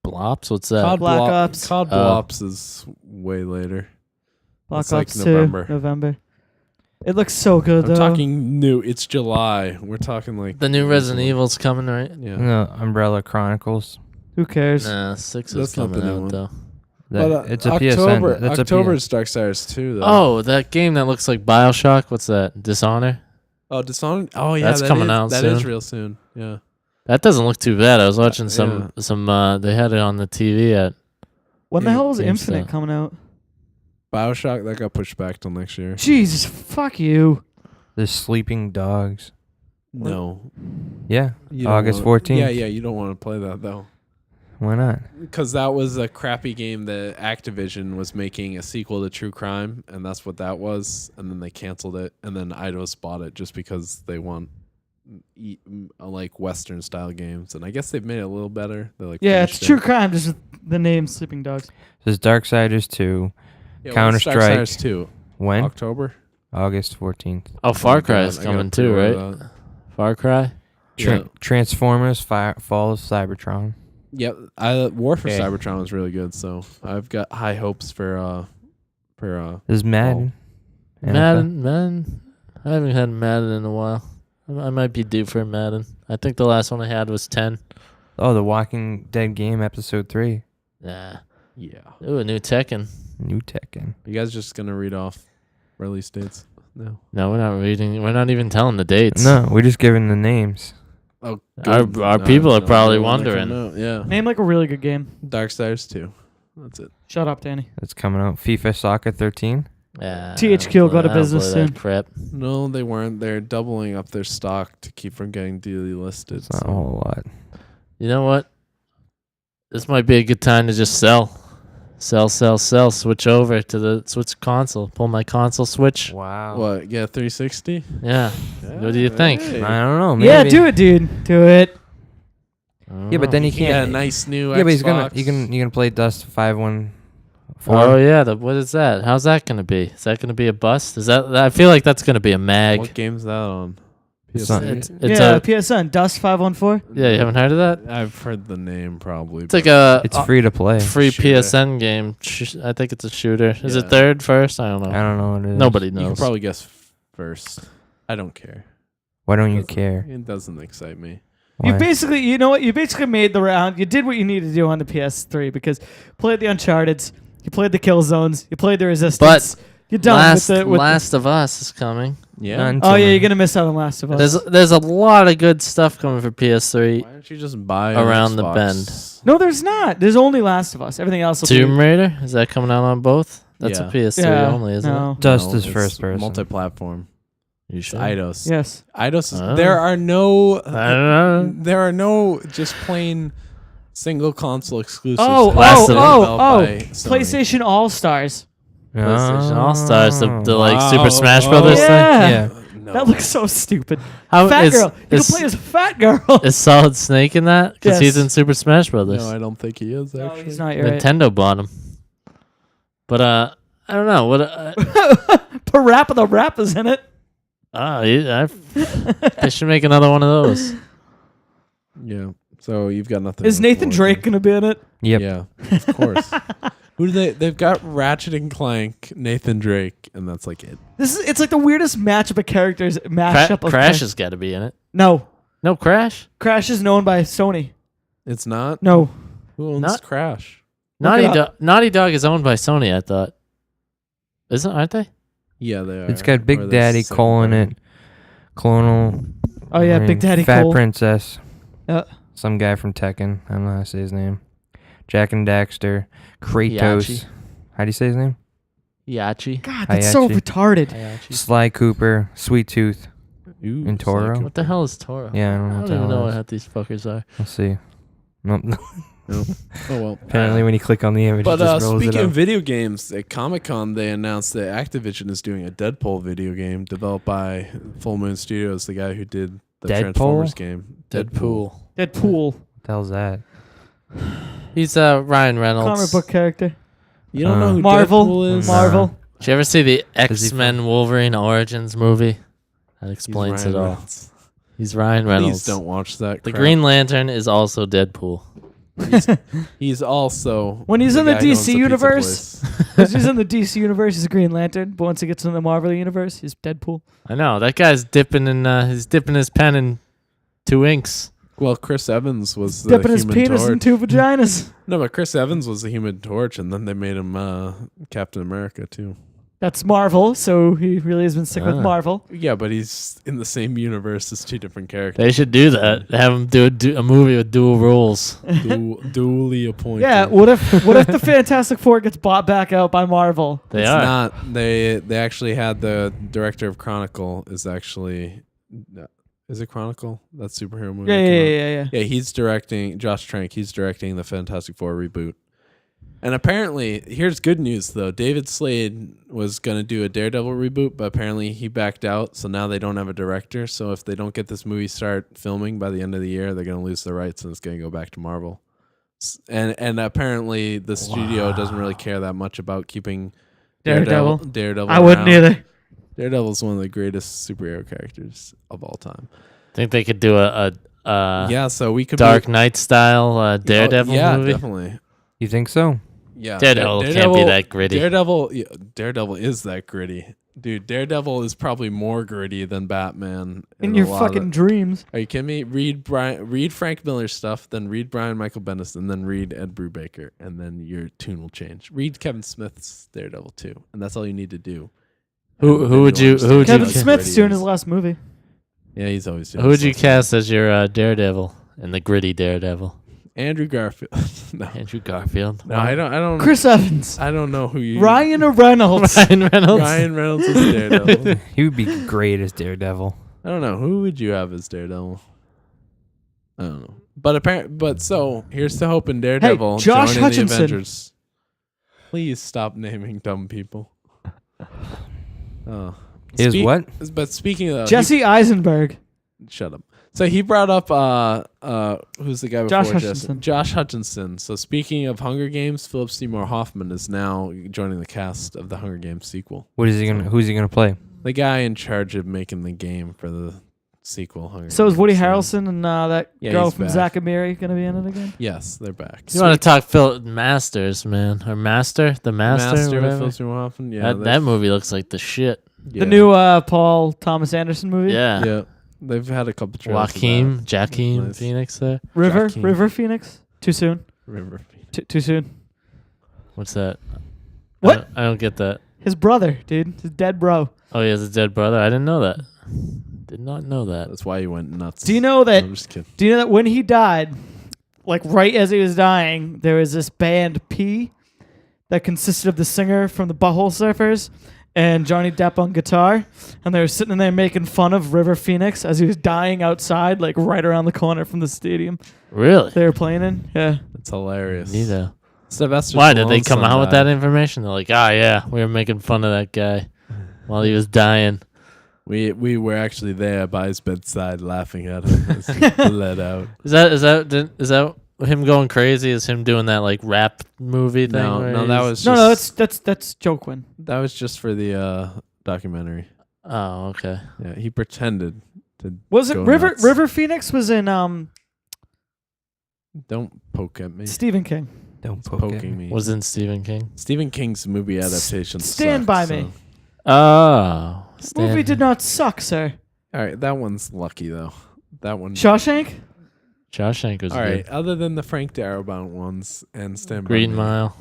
Blops. What's that? COD Black Blop- Ops. COD Oh. Blops is way later. Black It's like Ops November. 2. November. It looks so good I'm though. talking new. It's July. We're talking like The new Resident Evil's coming, right? Yeah. No, Umbrella Chronicles. Who cares? Nah, 6 is That's not the coming new out one. though. That, it's a October. PSN. That's October a is Darksiders 2 though. Oh, that game that looks like BioShock. What's that? Dishonor. Oh, Dishonored. Oh yeah, That's coming out That is soon. real soon. Yeah. That doesn't look too bad. I was watching Yeah. some. They had it on the TV at. When the Yeah, hell is GameStop. Infinite coming out? BioShock that got pushed back till next year. Jesus, fuck you. The Sleeping Dogs. No. Yeah. You don't August wanna- 14th. Yeah, you don't want to play that though. Why not? Because that was a crappy game that Activision was making a sequel to True Crime, and that's what that was. And then they canceled it, and then Eidos bought it just because they want like Western style games. And I guess they've made it a little better. They like Yeah, it's finished true it. crime. Just with the name Sleeping Dogs. This is Darksiders 2. Yeah, Counter-Strike. Darksiders 2. When? October. August 14th. Oh, Far my Cry God, is I gotta coming too, pre-order right? that. Far Cry. Yeah. Transformers Fall of Cybertron. Yep. War for Okay. Cybertron was really good, so I've got high hopes for This is Madden. NFL. Madden. I haven't had Madden in a while. I might be due for a Madden. I think the last one I had was 10. Oh, The Walking Dead game, episode 3. Nah. yeah. Ooh, a new Tekken. New Tekken. You guys just gonna read off release dates? No. No, we're not reading. We're not even telling the dates. No, we're just giving the names. Oh, Our people are probably wondering. Yeah. Name like a really good game. Darksiders 2. That's it. Shut up, Danny. It's coming out. FIFA Soccer 13. Yeah. THQ will go to I don't business play that soon. Crap. No, they weren't. They're doubling up their stock to keep from getting delisted. It's not a whole lot. You know what? This might be a good time to just sell. Sell. Switch over to the Switch console. Pull my console switch. Wow. What? Yeah, 360. Yeah. What do you think? Hey. I don't know. Maybe. Yeah, do it, dude. Do it. Yeah, but then he You got a can't. nice new. Yeah, but he's gonna. Xbox. You can play Dust 514. Oh yeah, what is that? How's that gonna be? Is that gonna be a bust? Is that? I feel like that's gonna be a mag. What game's that on? It's not- PS3? It's yeah, a PSN. Dust 514. yeah. You haven't heard of that? I've heard the name probably. It's like a It's free to play. free Shooter. PSN game. I think it's a shooter. Is it Yeah. third, first? I don't know. I don't know what it is. Nobody You can knows. probably guess first. I don't care. Why don't you care? It doesn't excite me. Why? You basically, you know what? You basically made the round. You did what you needed to do on the PS3 because you played the Uncharted, you played the Killzones, you played the Resistance. You're done Last with the. With Last of Us is coming. Yeah. None oh to yeah, me. you're gonna miss out on Last of Us. There's a lot of good stuff coming for PS3. Why don't you just buy an Around the Xbox? No, there's not. There's only Last of Us. Everything else will Tomb Raider, is that coming out on both? That's Yeah. a PS3 Yeah, only, isn't no. it? Dust No, is it's first person. Multi-platform. You It's sure? Eidos. Yes. Eidos. Is, Oh. There are no. I don't know. There are no just plain single console exclusives. Oh, Last of Us. developed oh. by Sony. PlayStation All Stars. PlayStation All Stars, the like Wow. Super Smash Oh. Brothers Yeah. Yeah. No. That looks so stupid. How Fat is- girl. You is- can play as a fat girl. Is Solid Snake in that? Because he's Yes. in Super Smash Brothers. No, I don't think he is. No, Actually, he's not. You're right. Nintendo bought him. But I don't know what. Parappa the Rappa's in it. They should make another one of those. Yeah. So you've got nothing. Is to Nathan look Drake forward gonna be in it? Yep. to. Yeah, of course. Who do they? They've got Ratchet and Clank, Nathan Drake, and that's like it. It's like the weirdest matchup of characters. Mashup of Crash has got to be in it. No. No, Crash. Crash is known by Sony. It's not. No. Who owns Not- Crash? Look it up. Naughty Dog is owned by Sony. I thought. Aren't they? Yeah, they are. It's got Or Big the Daddy second Cole in party. it. Clonal. Oh yeah, Big Daddy Fat Cole. Princess. Yeah. Some guy from Tekken. I don't know how to say his name. Jack and Daxter. Kratos. Yachi. How do you say his name? Yachi. God, that's so Hayachi. retarded. Sly Cooper. Sweet Tooth. Ooh, And Toro? What the hell is Toro? Yeah, I don't know I what don't the even know hell it is. what these fuckers are. Let's see. Nope. Oh well. Apparently, when you click on the image, But it just rolls speaking it of up. video games, at Comic-Con they announced that Activision is doing a Deadpool video game developed by Full Moon Studios, the guy who did the Deadpool? Transformers game. Deadpool. Deadpool. What the hell's that? He's Ryan Reynolds. Comic book character. You don't know who Marvel. Deadpool is? Marvel. Did you ever see the Does he X-Men Wolverine Origins movie? That He's explains Ryan it all. Reynolds. He's Ryan Reynolds. Please don't watch that. The crap. Green Lantern is also Deadpool. He's also When he's in the guy who owns DC pizza universe. place. Because he's in the DC universe, he's a Green Lantern. But once he gets in the Marvel universe, he's Deadpool. I know that guy's dipping his pen in 2 inks. Well, Chris Evans was the Dipping his Human penis Torch. in 2 vaginas. No, but Chris Evans was the Human Torch, and then they made him Captain America too. That's Marvel, so he really has been sick with Ah. Marvel. Yeah, but he's in the same universe as 2 different characters. They should do that. Have him do a movie with dual roles. Duly appointed. Yeah, what if the Fantastic Four gets bought back out by Marvel? They It's are. not. They actually had the director of Chronicle is actually. Is it Chronicle? That superhero movie. Yeah, that came out? yeah. Yeah, he's directing Josh Trank. He's directing the Fantastic Four reboot. And apparently, here's good news though. David Slade was gonna do a Daredevil reboot, but apparently he backed out. So now they don't have a director. So if they don't get this movie start filming by the end of the year, they're gonna lose the rights and it's gonna go back to Marvel. And apparently the studio doesn't really care that much about keeping Daredevil. Daredevil. I wouldn't around. either. Daredevil's one of the greatest superhero characters of all time. Think they could do a Yeah, so we could Dark Knight style Daredevil yeah, movie. definitely. You think so? Yeah, Daredevil can't be that gritty. Daredevil is that gritty, dude. Daredevil is probably more gritty than Batman. In a your lot of fucking it. dreams. Are you kidding me? Read Frank Miller's stuff, then read Brian Michael Bendis, and then read Ed Brubaker, and then your tune will change. Read Kevin Smith's Daredevil too, and that's all you need to do. Who would you Kevin ca- Smith's doing his last movie. Yeah, he's always doing Who would you stuff. cast as your Daredevil in the gritty Daredevil? Andrew Garfield. No, Andrew Garfield. no, I don't. Chris Evans. I don't know who you. Ryan Reynolds. Ryan Reynolds. Ryan Reynolds is Daredevil. He would be great as Daredevil. I don't know. Who would you have as Daredevil? I don't know. But so here's to hope in Daredevil. Josh joining Hutcherson. The Avengers. Please stop naming dumb people. Oh. Is what? But speaking of Jesse Eisenberg. shut up. So he brought up who's the guy before Josh Jesse? Hutcherson. Josh Hutchinson. So speaking of Hunger Games, Philip Seymour Hoffman is now joining the cast of the Hunger Games sequel. What is he gonna? Who's he gonna play? The guy in charge of making the game for the sequel. Hunger So is Games. Woody Harrelson and that Yeah, girl he's from back. Zack and Miri going to be in it again? Yes, they're back. You want to talk Phil Masters, man? Or Master? The Master? Master with whatever? Philip Seymour Hoffman. Yeah, that movie looks like the shit. yeah. The new Paul Thomas Anderson movie? Yeah. Yeah, they've had a couple trailers. of Joaquin Nice. Phoenix there. River? Joaquin. River Phoenix? Too soon? that. River. Too soon? What's that? What? I don't get that. His brother, dude. His dead bro. Oh, he has a dead brother. I didn't know that. Did not know that. That's why you went nuts. Do you know that? I'm just kidding. Do you know that when he died, like right as he was dying, there was this band P that consisted of the singer from the Butthole Surfers and Johnny Depp on guitar, and they were sitting in there making fun of River Phoenix as he was dying outside, like right around the corner from the stadium Really? they were playing in. Yeah. It's hilarious. Neither. Sylvester Why did they Stallone's come son out with died. that information? They're like, yeah, we were making fun of that guy while he was dying. We were actually there by his bedside, laughing at him as he bled out. Is that him going crazy? Is him doing that like rap movie thing? No, where no, that he's- was No, just, that's Joaquin. that was just for the documentary. Oh, okay. Yeah, he pretended to. Was it go River? nuts. River Phoenix was in Don't poke at me. Stephen King. Don't It's poke poking it. me. Wasn't Stephen King? Stephen King's movie adaptation. Stand sucked, by so- me. Oh. Movie did not suck, sir. All right, that one's lucky though. That one. Shawshank. Shawshank was All right, good. other than the Frank Darabont ones and Stand by Green Me, Mile.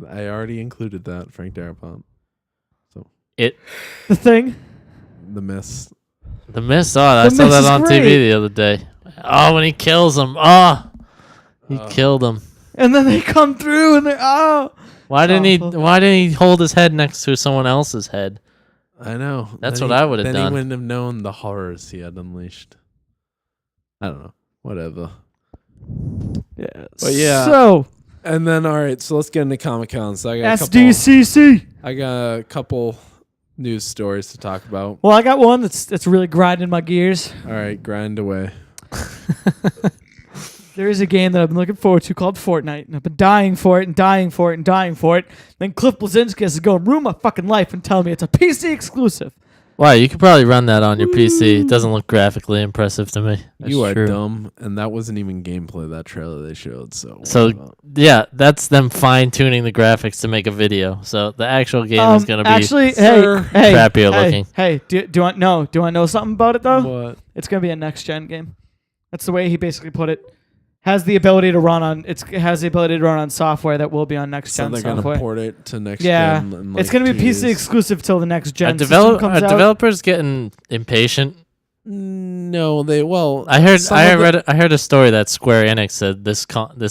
I already included that Frank Darabont. The Thing. The Mist. The Mist. Oh, I The saw Mist that is on great. TV the other day. Oh, when he kills him. Oh, he Oh. killed him. And then they come through and they're Why didn't awful. he? Why didn't he hold his head next to someone else's head? I know. That's Then what I would've Then done. he wouldn't have known the horrors he had unleashed. I don't know. Whatever. yeah. But yeah. So And then all right, so let's get into Comic Con. So I got SDCC. I got a couple news stories to talk about. Well, I got one that's really grinding my gears. All right, grind away. There is a game that I've been looking forward to called Fortnite, and I've been dying for it and dying for it and dying for it. Then Cliff Bleszinski has to go and ruin my fucking life and tell me it's a PC exclusive. Why? You could probably run that on your PC. It doesn't look graphically impressive to me. That's you are true. dumb, and that wasn't even gameplay. That trailer they showed. So So yeah, that's them fine tuning the graphics to make a video. So the actual game is gonna be actually, Sir. hey, crappier hey, looking. Hey, do I know something about it though? what? It's gonna be a next gen game. That's the way he basically put it. Has the ability to run on software that will be on next So gen they're software. gonna port it to next Yeah, gen. in it's like gonna be 2 PC years. exclusive till the next gen Are, system comes out. developers getting impatient? No, they well. I heard some I of read I heard a story that Square Enix said this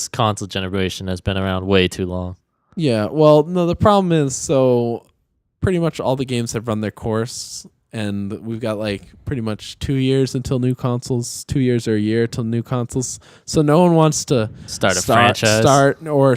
console generation has been around way too long. Yeah, well, no, the problem is so pretty much all the games have run their course, and we've got like pretty much 2 years until new consoles, 2 years or a year till new consoles. So no one wants to Start a franchise.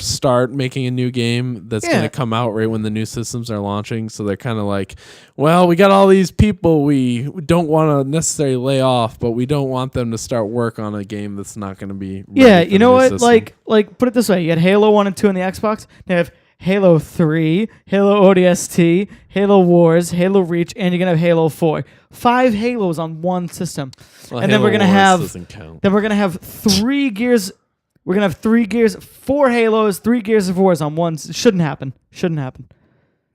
start making a new game that's Yeah. going to come out right when the new systems are launching. So they're kind of like, well, we got all these people we don't want to necessarily lay off, but we don't want them to start work on a game that's not going to be ready Yeah, for you the know new what? system. Like put it this way: you had Halo 1 and 2 on the Xbox. They have Halo 3, Halo ODST, Halo Wars, Halo Reach, and you're gonna have Halo 4. 5 Halos on one system. Well, and then Halo we're gonna Wars have- doesn't count. Then we're gonna have 3 Gears. We're gonna have 3 Gears, 4 Halos, 3 Gears of Wars on one. Shouldn't happen. Shouldn't happen.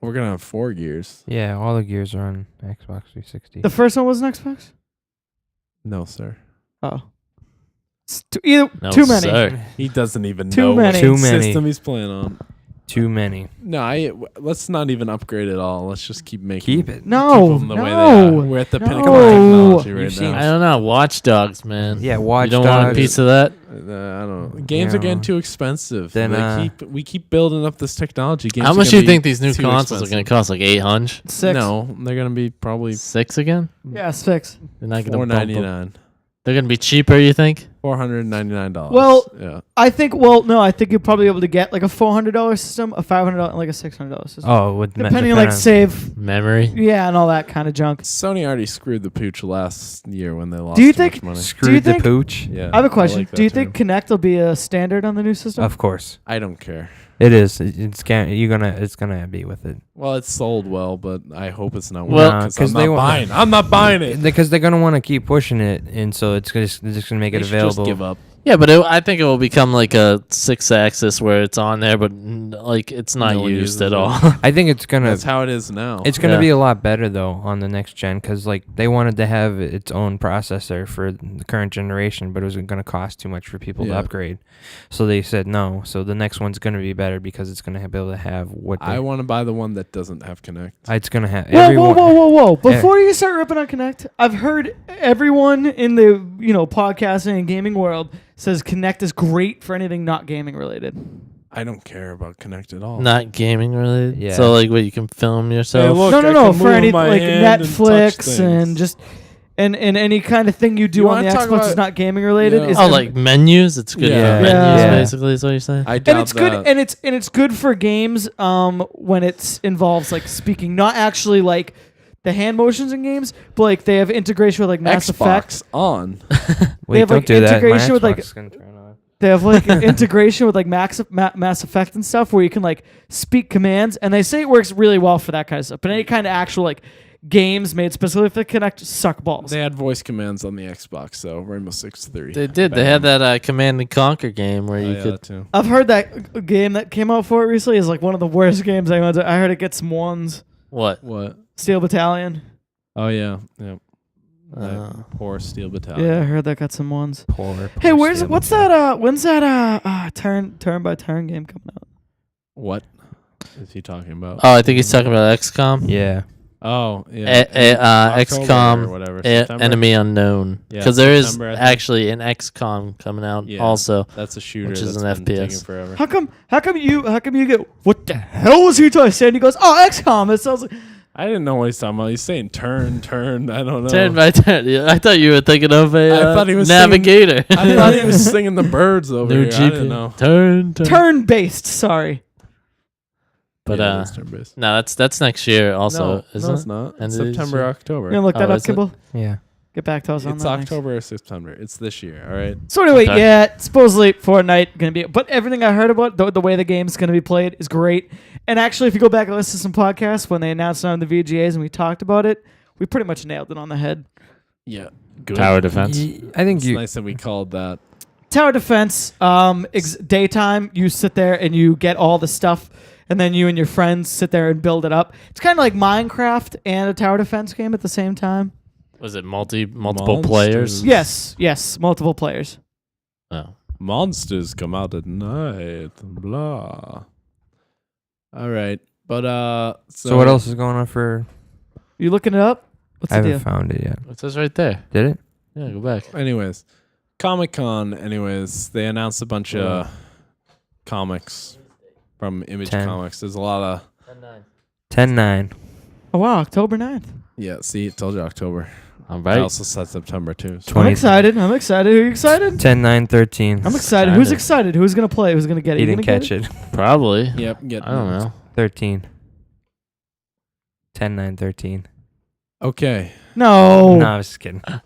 We're gonna have 4 gears. Yeah, all the gears are on Xbox 360. The first one was an Xbox. No, sir. Oh, either No, too many. sir. He doesn't even Too know many. what Too many. system he's playing on. Too many. No, let's not even upgrade at all. Let's just keep making Keep it. No, keep them the way they are. no. We're at the No. pinnacle of technology You've right seen- now. I don't know. Watch Dogs, man. Yeah, Watch You don't want a Dogs. piece of that? I don't know. Games are Yeah. getting too expensive. Then, we keep building up this technology. Games How are much do gonna you be think these new too consoles are going to cost? Like 800? 6. No, they're gonna be probably Six again? Yeah, 6. They're not going to $499. They're going to be cheaper, you think? $499. Well, yeah. I think. Well, no, I think you'll probably be able to get like a $400 system, a $500, and like a $600 system. Oh, with Depending on like save, Memory? yeah, and all that kind of junk. Sony already screwed the pooch last year when they lost Do you too think- much money. Screwed the think- pooch. Yeah, I have a question. like that Do you term. think Kinect will be a standard on the new system? Of course, I don't care. it is. It's gonna be with it Well, it's sold well, but I hope it's not. Well, well, because 'cause I'm they not wa- buying. I'm not buying it. because they're gonna want to keep pushing it, and so they're just gonna make They it should available. Just give up. Yeah, but I think it will become like a 6-axis where it's on there, but like it's not No one used uses at it. all. I think it's gonna. That's how it is now. It's gonna Yeah. be a lot better though on the next gen because like they wanted to have its own processor for the current generation, but it was gonna cost too much for people to Yeah. upgrade. So they said no. So the next one's gonna be better because it's gonna be able to have what I want to buy the one that doesn't have Kinect. it's gonna have. Whoa, everyone, whoa! Before you start ripping on Kinect, I've heard everyone in the podcasting and gaming world says Kinect is great for anything not gaming related. I don't care about Kinect at all. Not gaming related. Yeah. So like what you can film yourself. look, no, I can for move any my like hand and touch Netflix and things. just and any kind of thing you do You on the wanna talk Xbox is about- not gaming related. Yeah. Is Oh, gonna- like menus. It's good Yeah. for menus, Yeah. basically. Is what you're saying? I doubt and it's good that. and it's good for games when it involves like speaking, not actually like the hand motions in games, but like they have integration with like Mass Effect. Xbox on. Wait, have, don't like, do that. My integration with, like- Xbox is gonna turn on. They have like integration with like Mass Effect and stuff where you can like speak commands, and they say it works really well for that kind of stuff. But any kind of actual like games made specifically for Kinect suck balls. They had voice commands on the Xbox, so Rainbow Six 3. They did. They had that Command and Conquer game where you could. too. I've heard that game that came out for it recently is like one of the worst games I heard it gets some ones. What? What? Steel Battalion. Oh yeah, yeah. Uh, Poor Steel Battalion. Yeah, I heard that got some ones. Poor Hey, Steel what's Battalion. that? When's that? Turn by turn game coming out? What is he talking about? Oh, I think he's talking about XCOM. Yeah. Oh yeah. October XCOM or whatever. September? Enemy Unknown. Yeah, Because there is September, I think. actually an XCOM coming out Yeah. also. That's a shooter. Which is that's an been FPS. taking forever. How come you get what the hell was he talking? And he goes, oh, XCOM. It sounds like I didn't know what he's talking about. He's saying turn. I don't know. Turn by turn. Yeah, I thought you were thinking of a I thought he was Navigator. I thought he was singing the birds over No here. I didn't GP. know. Turn. turn based. Sorry. But Yeah, that's turn-based. no, that's next year also, no, isn't it's it? not. End of this September, year? October. You gonna look that Oh, up, is it? Kibble? Yeah. Get back to us on It's that. Thanks. October or September. It's this year. All right. So anyway, Okay. yeah, supposedly Fortnite gonna be, but everything I heard about the way the game's gonna be played is great. And actually, if you go back and listen to some podcasts when they announced it on the VGAs and we talked about it, we pretty much nailed it on the head. Yeah. Good. Tower defense. I think It's you. nice that we called that. Tower defense, daytime, you sit there and you get all the stuff, and then you and your friends sit there and build it up. It's kind of like Minecraft and a tower defense game at the same time. Was it multiple Monsters. players? Yes, multiple players. Oh. Monsters come out at night. Blah. All right. But So what else is going on for? You looking it up? What's I the haven't deal? found it yet. It says right there. Did it? Yeah, go back. Anyways, Comic-Con. Anyways, they announced a bunch of comics from Image 10. Comics. There's a lot of 10-9. Oh wow, October 9th. yeah. See, it told you October. All I right. also said September too. So. 20. I'm excited. Are you excited? 10-9-13. I'm excited. Who's Excited. excited? Who's gonna play? Who's gonna get it? He You didn't gonna catch get it. Probably. Yep. Get I don't know. 13. 10-9-13. Okay. No. No, I was just kidding. All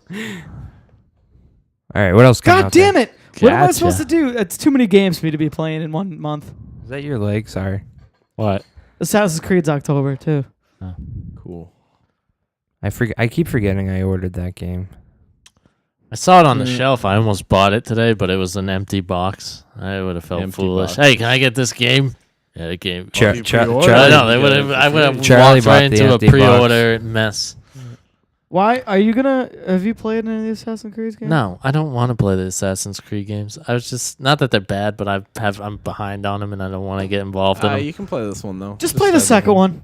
right, what else? God damn it! What am I Gotcha. supposed to do? It's too many games for me to be playing in 1 month. Is that your leg? Sorry. What? Assassin's Creed's October too. Cool. I keep forgetting I ordered that game. I saw it on the Mm. shelf. I almost bought it today, but it was an empty box. I would have felt Empty foolish. box. Hey, can I get this game? Yeah, the game. Char- you Char- pre-ordered? I Charlie, know. They Yeah, would have. for I would have free. Charlie walked bought right the into a empty box. pre-order mess. Why are you gonna? Have you played any of the Assassin's Creed games? No, I don't want to play the Assassin's Creed games. I was just not that they're bad, but I'm behind on them and I don't want to get involved in them. You can play this one though. Just play the second one.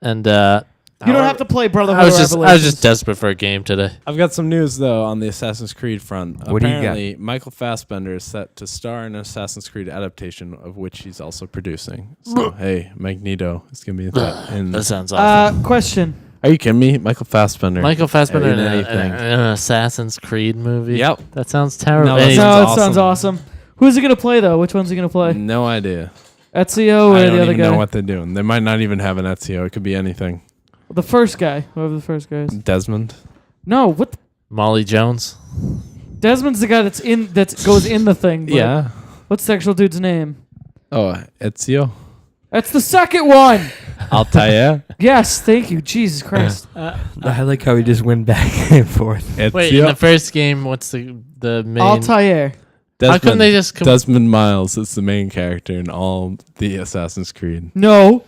And You don't have to play Brotherhood. I was or just Revelations. desperate for a game today. I've got some news though on the Assassin's Creed front. What do you got? Apparently, Michael Fassbender is set to star in an Assassin's Creed adaptation of which he's also producing. So hey, Magneto is gonna be that. And That sounds awful. Question. are you kidding me? Michael Fassbender. Michael Fassbender in in anything. an Assassin's Creed movie. Yep. That sounds terrible. No, And that he's- sounds No, it sounds awesome. Who's he gonna play though? Which one's he gonna play? No idea. Ezio or I the don't other even guy? know what they're doing. They might not even have an Ezio. It could be anything. The first guy. Whoever the first guy is. Desmond. No, what? Molly Jones. Desmond's the guy that goes in the thing. but Yeah. What's the actual dude's name? Oh, Ezio. That's the second one. Altair. Yes, thank you. Jesus Christ. I like how we just went back and forth. Ezio. Wait, in the first game, what's the main? Altair. How come they just Desmond Miles is the main character in all the Assassin's Creed. No.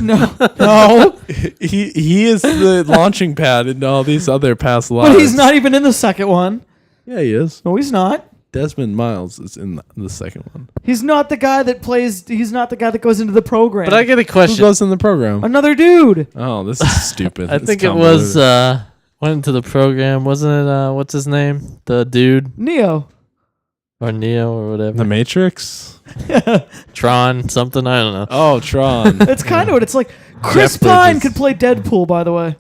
No. No. He is the launching pad into all these other past lives. But he's not even in the second one. Yeah, he is. No, he's not. Desmond Miles is in the second one. He's not the guy that plays. He's not the guy that goes into the program. But I get a Who question. goes in the program? Another dude. Oh, this is stupid. I It's think it convoluted. was went into the program, wasn't it? What's his name? The dude Neo. or Neo or whatever. The Matrix. Tron something. I don't know. Oh, Tron. That's kind of what it's like. Chris Jeff Pine Bridges. could play Deadpool, by the way.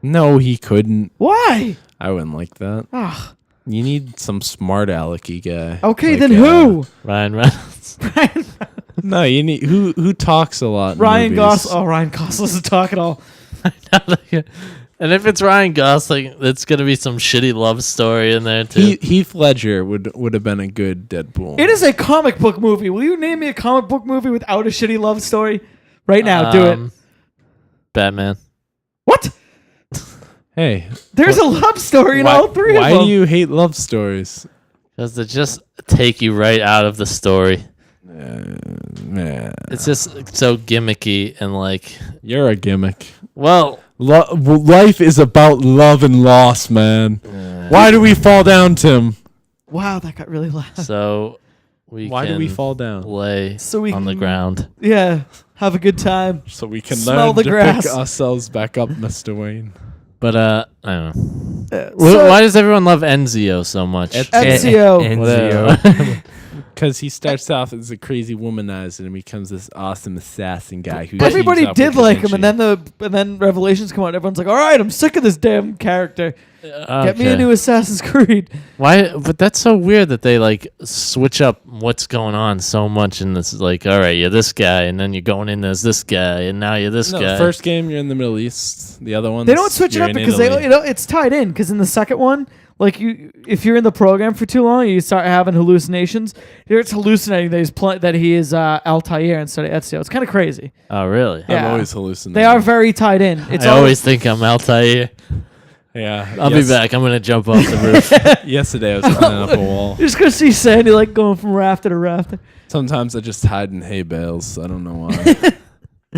No, he couldn't. Why? I wouldn't like that. Ah. You need some smart alecky guy. Okay, Like, then who? Ryan Reynolds. No, you need who talks a lot. in Ryan movies. Gosling. Oh, Ryan Gosling doesn't talk at all. And if it's Ryan Gosling, it's gonna be some shitty love story in there too. Heath Ledger would have been a good Deadpool. It is a comic book movie. Will you name me a comic book movie without a shitty love story? Right now, do it. Batman. What? Hey, There's a love story in all three of why them. do you hate love stories? Because they just take you right out of the story. Nah. It's just so gimmicky and like, You're a gimmick. well, Life is about love and loss, man. Why do we fall down, Tim? Wow, that got really loud. so we Why can do we fall down? lay So we on the can- ground. Yeah, have a good time. So we can Smell learn the to grass. pick ourselves back up, Mr. Wayne. But I don't know. So- Why does everyone love Enzio so much? Ezio. Ezio. Because he starts off as a crazy womanizer and becomes this awesome assassin guy who Everybody teams up did with like Da him, and then Revelations come out. Everyone's like, "All right, I'm sick of this damn character. Get me a new Assassin's Creed." Why? But that's so weird that they like switch up what's going on so much, and it's like, all right, you're this guy, and then you're going in as this guy, and now you're this No, guy. the first game you're in the Middle East. The other one They don't switch it up because it's tied in. Because in the second one, like if you're in the program for too long, you start having hallucinations. It's hallucinating that he is Altair instead of Ezio. It's kind of crazy. Oh, really? Yeah. I'm always hallucinating. They are very tied in. It's I always think I'm Altair. Yeah. I'll be back. I'm gonna jump off the roof. Yesterday I was climbing up a wall. You're just gonna see Sandy like going from rafter to rafter. Sometimes I just hide in hay bales. I don't know why.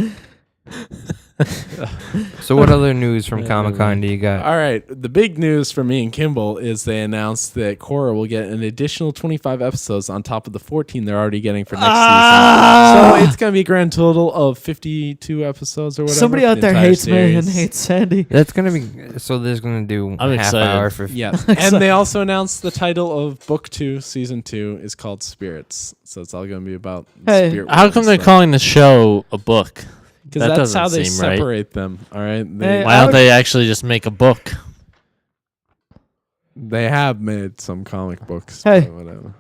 So what other news from Comic-Con do you got? All right. The big news for me and Kimball is they announced that Korra will get an additional 25 episodes on top of the 14 they're already getting for next season. So it's going to be a grand total of 52 episodes or whatever. Somebody for out the there entire hates me and series. hates Sandy. That's gonna be so. There's gonna do I'm half excited. hour for Yeah. And they also announced the title of Book 2, Season 2 is called Spirits. So it's all going to be about Hey. spirit How world come they're stuff. calling the show a book? Because That that's doesn't how they seem right. separate them. All right. Hey, Why don't they actually just make a book? They have made some comic books. Hey. But whatever.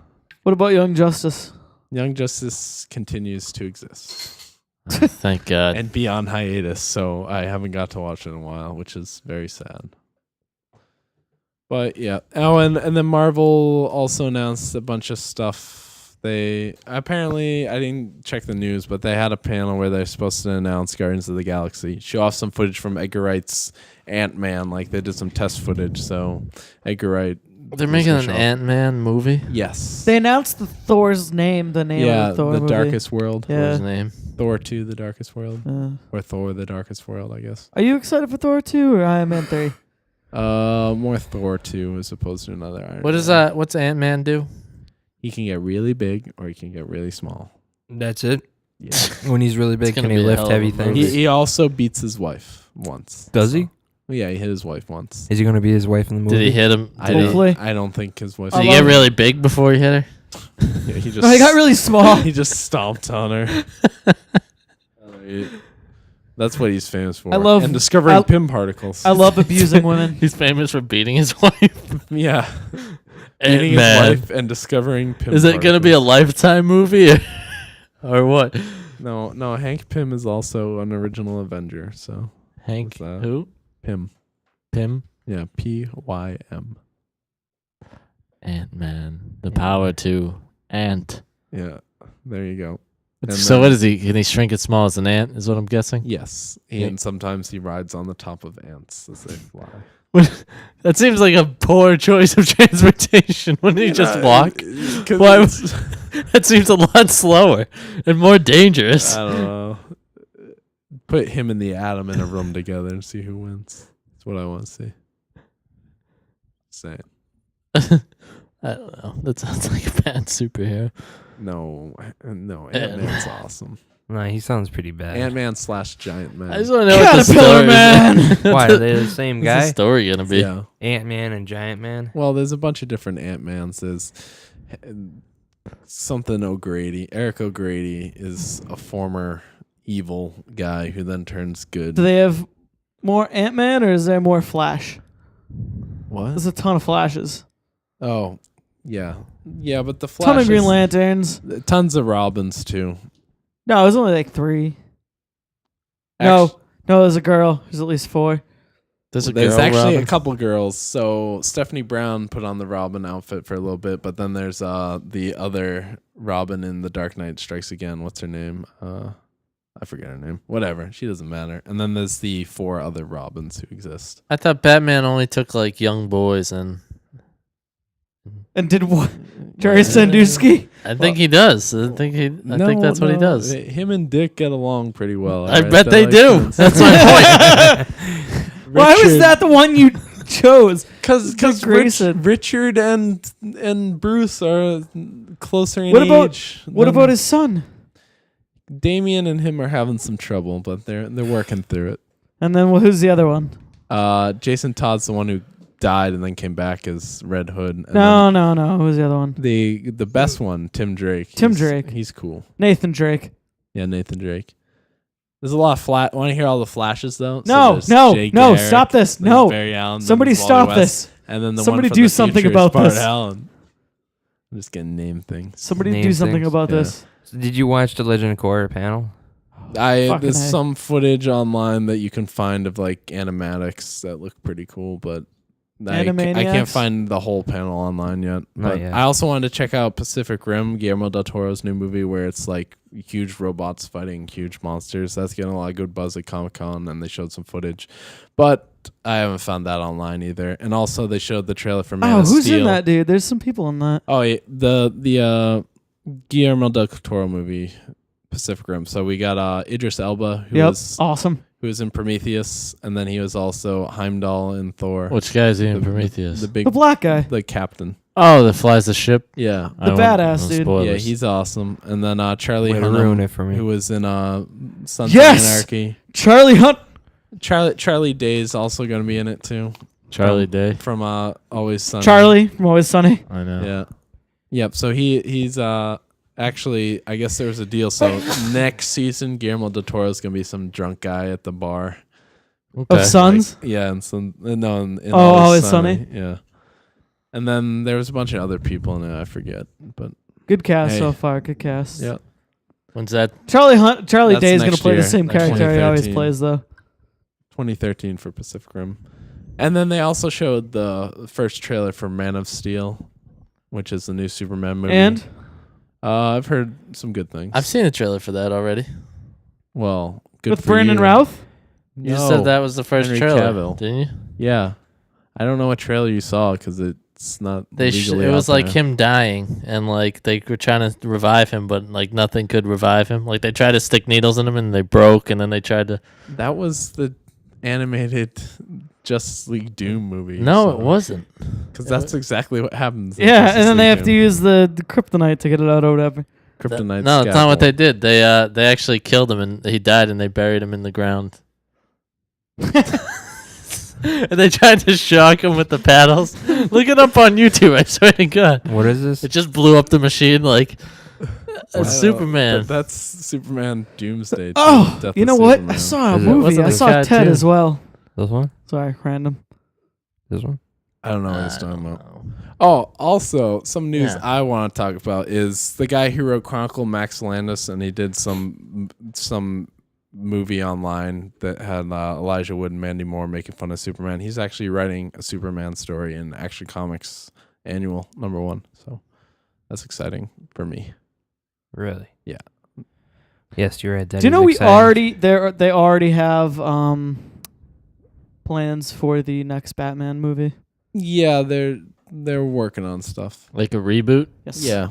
What about Young Justice? Young Justice continues to exist Thank God. and be on hiatus, so I haven't got to watch it in a while, which is very sad. But yeah. Oh, and then Marvel also announced a bunch of stuff. They apparently, I didn't check the news, but they had a panel where they're supposed to announce Guardians of the Galaxy, show off some footage from Edgar Wright's Ant-Man, like they did some test footage. So Edgar Wright, They're was making gonna an show off. Ant-Man movie. Yes. They announced the Thor's name. The name Yeah, of the Thor the movie. Darkest World. What's his Yeah. name? Thor 2, The Darkest World, or Thor: The Darkest World, I guess. Are you excited for Thor 2 or Iron Man 3? More Thor 2 as opposed to another Iron What Man. is that? What's Ant-Man do? He can get really big or he can get really small. That's it. Yeah. When he's really big, gonna can he be a lift hell of a heavy movie. things? he also beats his wife once. Does he? Yeah, he hit his wife once. Is he gonna be his wife in the movie? Did he hit him? I Did he, Hopefully. I don't think his wife. did he get really big before he hit her? Yeah, he just. Oh, he got really small. He just stomped on her. That's what he's famous for. I love- and discovering I- Pym particles. I love abusing women. He's famous for beating his wife. yeah, beating his Ant-Man. wife and discovering Pym. Is it gonna be a particles. Lifetime movie or what? No. Hank Pym is also an original Avenger. So Hank that? who? Pym. Pym? Yeah, Pym. Ant-Man. The power to ant. Yeah, there you go. And So then- what is he? Can he shrink it small as an ant? Is what I'm guessing. Yes, Yeah. and sometimes he rides on the top of ants as they fly. That seems like a poor choice of transportation. Wouldn't he just walk? Why? That seems a lot slower and more dangerous. I don't know. Put him and the atom in a room together and see who wins. That's what I want to see. Saying I don't know. That sounds like a bad superhero. no, Ant Man's awesome. Nah, he sounds pretty bad. Ant Man / Giant Man. I just want to know what the Caterpillar story Man. is. Why are they the same What's the guy? story gonna be? Yeah. Ant Man and Giant Man. Well, there's a bunch of different Ant Mans. There's something O'Grady. Eric O'Grady is a former evil guy who then turns good. Do they have more Ant-Man or is there more Flash? What? There's a ton of Flashes. Oh, yeah. Yeah, but the Flash Ton of Green is- Lanterns. Tons of Robins, too. No, there's only like 3. Actu- No, there's a girl. There's at least 4. There's a There's girl actually Robin? a couple girls. So Stephanie Brown put on the Robin outfit for a little bit, but then there's the other Robin in The Dark Knight Strikes Again. What's her name? I forget her name. Whatever. She doesn't matter. And then there's the 4 other Robins who exist. I thought Batman only took like young boys, and And did what? Jerry Sandusky? I think he does. I think that's what he does. Him and Dick get along pretty well. I alright? bet They're they like do. twins. That's my point. Why was that the one you chose? Because Grayson. Richard and Bruce are closer in What about- age. What than- about his son? Damien and him are having some trouble, but they're working through it. And then who's the other one? Jason Todd's the one who died and then came back as Red Hood. And No. Who's the other one? then the best one, Tim Drake. Tim Drake. He's cool. Nathan Drake. Yeah, Nathan Drake. There's a lot of flat. Want to hear all the flashes though? No, there's no, Jay no, Garrick, stop this. there's No. Barry Allen, then Somebody there's Wally stop West, this. And then the Somebody one from do the something future is about Bart this. Allen. I'm just gonna name things. Somebody Name do something things. about Yeah. this. So did you watch the Legend of Korra panel? Fucking There's A. some footage online that you can find of like animatics that look pretty cool, but I can't Animaniacs? find the whole panel online yet. Not But yet. I also wanted to check out Pacific Rim, Guillermo del Toro's new movie where it's like huge robots fighting huge monsters. That's getting a lot of good buzz at Comic-Con, and they showed some footage. But I haven't found that online either. And also they showed the trailer for Man Oh, of who's Steel. in that, dude? There's some people in that. Oh, yeah, the Guillermo del Toro movie, Pacific Rim. So we got Idris Elba, who Awesome. was in Prometheus, and then he was also Heimdall in Thor. Which guy is he in The- Prometheus? The big, The black guy. the captain. Oh, that flies the ship. Yeah, I won't- badass no dude. spoilers. yeah, he's awesome. And then Charlie Way to ruin Hunnam, it for me. who was in Sons Yes! of Anarchy. Charlie Hunt. Charlie Day is also going to be in it too, Charlie Day. from Always Sunny. Charlie from Always Sunny. I know. Yeah. Yep. So he's actually, I guess there was a deal. So next season, Guillermo del Toro is going to be some drunk guy at the bar. Okay. Of Sons. Yeah, and some in Oh, Always Sunny. Yeah. And then there was a bunch of other people in it. I forget, but Good cast Hey. so far. Good cast. yeah. When's that? Charlie That's Day is going to next play the year, same next character he always 2013. plays, though. 2013 for Pacific Rim. And then they also showed the first trailer for Man of Steel, which is the new Superman movie. And I've heard some good things. I've seen a trailer for that already. well, good with for Brandon you. Routh. You just said that was the first Henry trailer, Cavill. didn't you? Yeah. I don't know what trailer you saw because it's not legally It was out like there. him dying, and like they were trying to revive him, but like nothing could revive him. Like they tried to stick needles in him, and they broke, and then they tried to. That was the animated Justice League Doom movie. No, it wasn't. Because that's exactly what happens. in Yeah, Justice and then they League have to Doom. use the kryptonite to get it out or whatever. Kryptonite. No, that's not scalpel. what they did. They actually killed him, and he died, and they buried him in the ground. And they tried to shock him with the paddles. Look it up on YouTube. I swear to God, What is this? it just blew up the machine like I a don't know, Superman. but that's Superman Doomsday. too, Oh, Death you of know what? Superman. I saw a Is it- movie. wasn't I the saw cat Ted too? as well. This one? Sorry, random. This one? I don't know what he's talking about. know. Oh, also, some news Yeah. I want to talk about is the guy who wrote Chronicle, Max Landis, and he did some movie online that had Elijah Wood and Mandy Moore making fun of Superman. He's actually writing a Superman story in Action Comics Annual #1. So that's exciting for me. Really? Yeah. Yes, you're right. That Do you is know we exciting. already they already have plans for the next Batman movie? Yeah, they're working on stuff. Like a reboot. Yes. Yeah.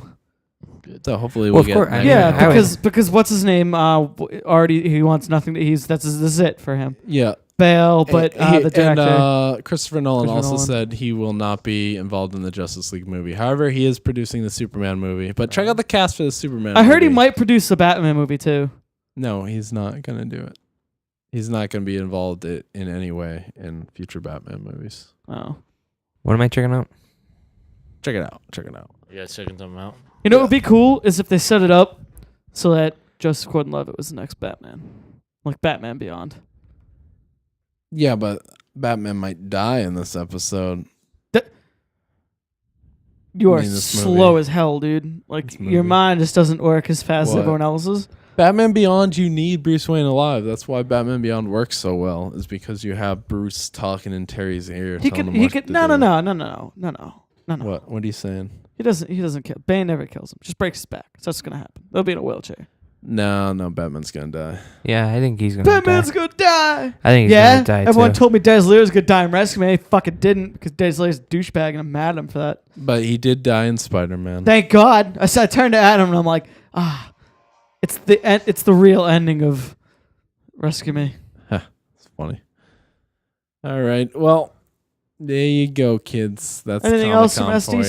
Good. So hopefully Well, we'll of course, get. I mean, Yeah, I would- because what's his name? Already he wants nothing. This is it for him. yeah. Bale, but the director. And Christopher Nolan Christopher also Nolan. said he will not be involved in the Justice League movie. However, he is producing the Superman movie. But check out the cast for the Superman I heard he movie. might produce a Batman movie too. No, he's not going to do it. He's not going to be involved in any way in future Batman movies. Oh, What am I checking out? Check it out. Check it out. You guys checking something out? you know what would be cool is if they set it up so that Joseph Gordon-Levitt was the next Batman, like Batman Beyond. Yeah, but Batman might die in this episode. You I are mean, this slow movie. as hell, dude. Like This your movie. mind just doesn't work as fast as What? everyone else's. Batman Beyond, you need Bruce Wayne alive. That's why Batman Beyond works so well, is because you have Bruce talking in Terry's ear. He telling could. him He what could. to No. do. What are you saying? He doesn't kill. Bane never kills him. Just breaks his back. So that's gonna happen. They'll be in a wheelchair. No, Batman's gonna die. Yeah, I think he's gonna Batman's die. gonna die. I think he's Yeah, gonna die everyone too. told me Des Lear was gonna die in Rescue Me. He fucking didn't because Des Lear's a douchebag and I'm mad at him for that. But he did die in Spider-Man. Thank God. I turned to Adam and I'm like, it's the real ending of Rescue Me. It's funny. All right. Well, there you go, kids. That's Anything else from Comic-Con for ya.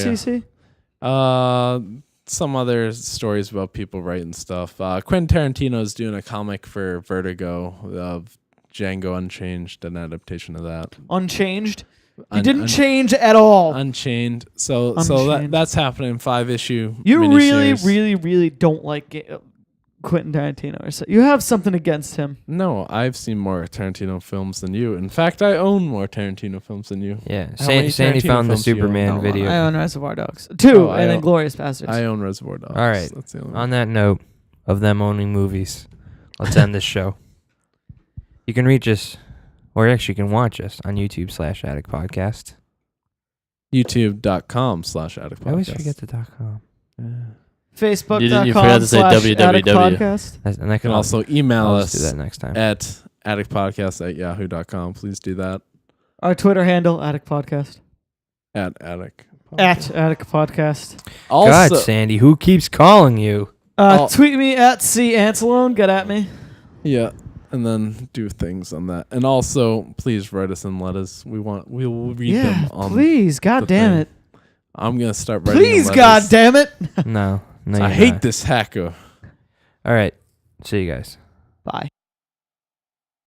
SDCC? Some other stories about people writing stuff. Quentin Tarantino is doing a comic for Vertigo of Django Unchained, an adaptation of that. Unchanged. You didn't change at all. Unchained. So Unchained. that's happening. 5-issue. You really, miniseries. really, really don't like Quentin Tarantino. Or so. You have something against him. No, I've seen more Tarantino films than you. In fact, I own more Tarantino films than you. Yeah, How many Sandy Tarantino found the films do you own? Superman No, video. I own Reservoir Dogs. 2, Oh, I and then own- Glorious Bastards. I own Reservoir Dogs. All right. That's the only On that note of them owning movies, let's end this show. You can reach us, or actually you can watch us on YouTube/Attic Podcast. YouTube.com/Attic I always Podcast. forget the .com. You forgot to say Facebook.com/Attic www. Podcast. And I You can also email I'll us just do that next time. at atticpodcast@yahoo.com. Please do that. Our Twitter handle, Attic Podcast. At Attic. At Attic Podcast. Also, God, Sandy, who keeps calling you? Tweet me at C.Ancelone. Get at me. yeah, and then do things on that. And also, please write us in letters. We will read them on. please. God the damn thing. it. I'm gonna start writing. Please, letters. God damn it. No, I you're hate not. this hacker. All right, see you guys.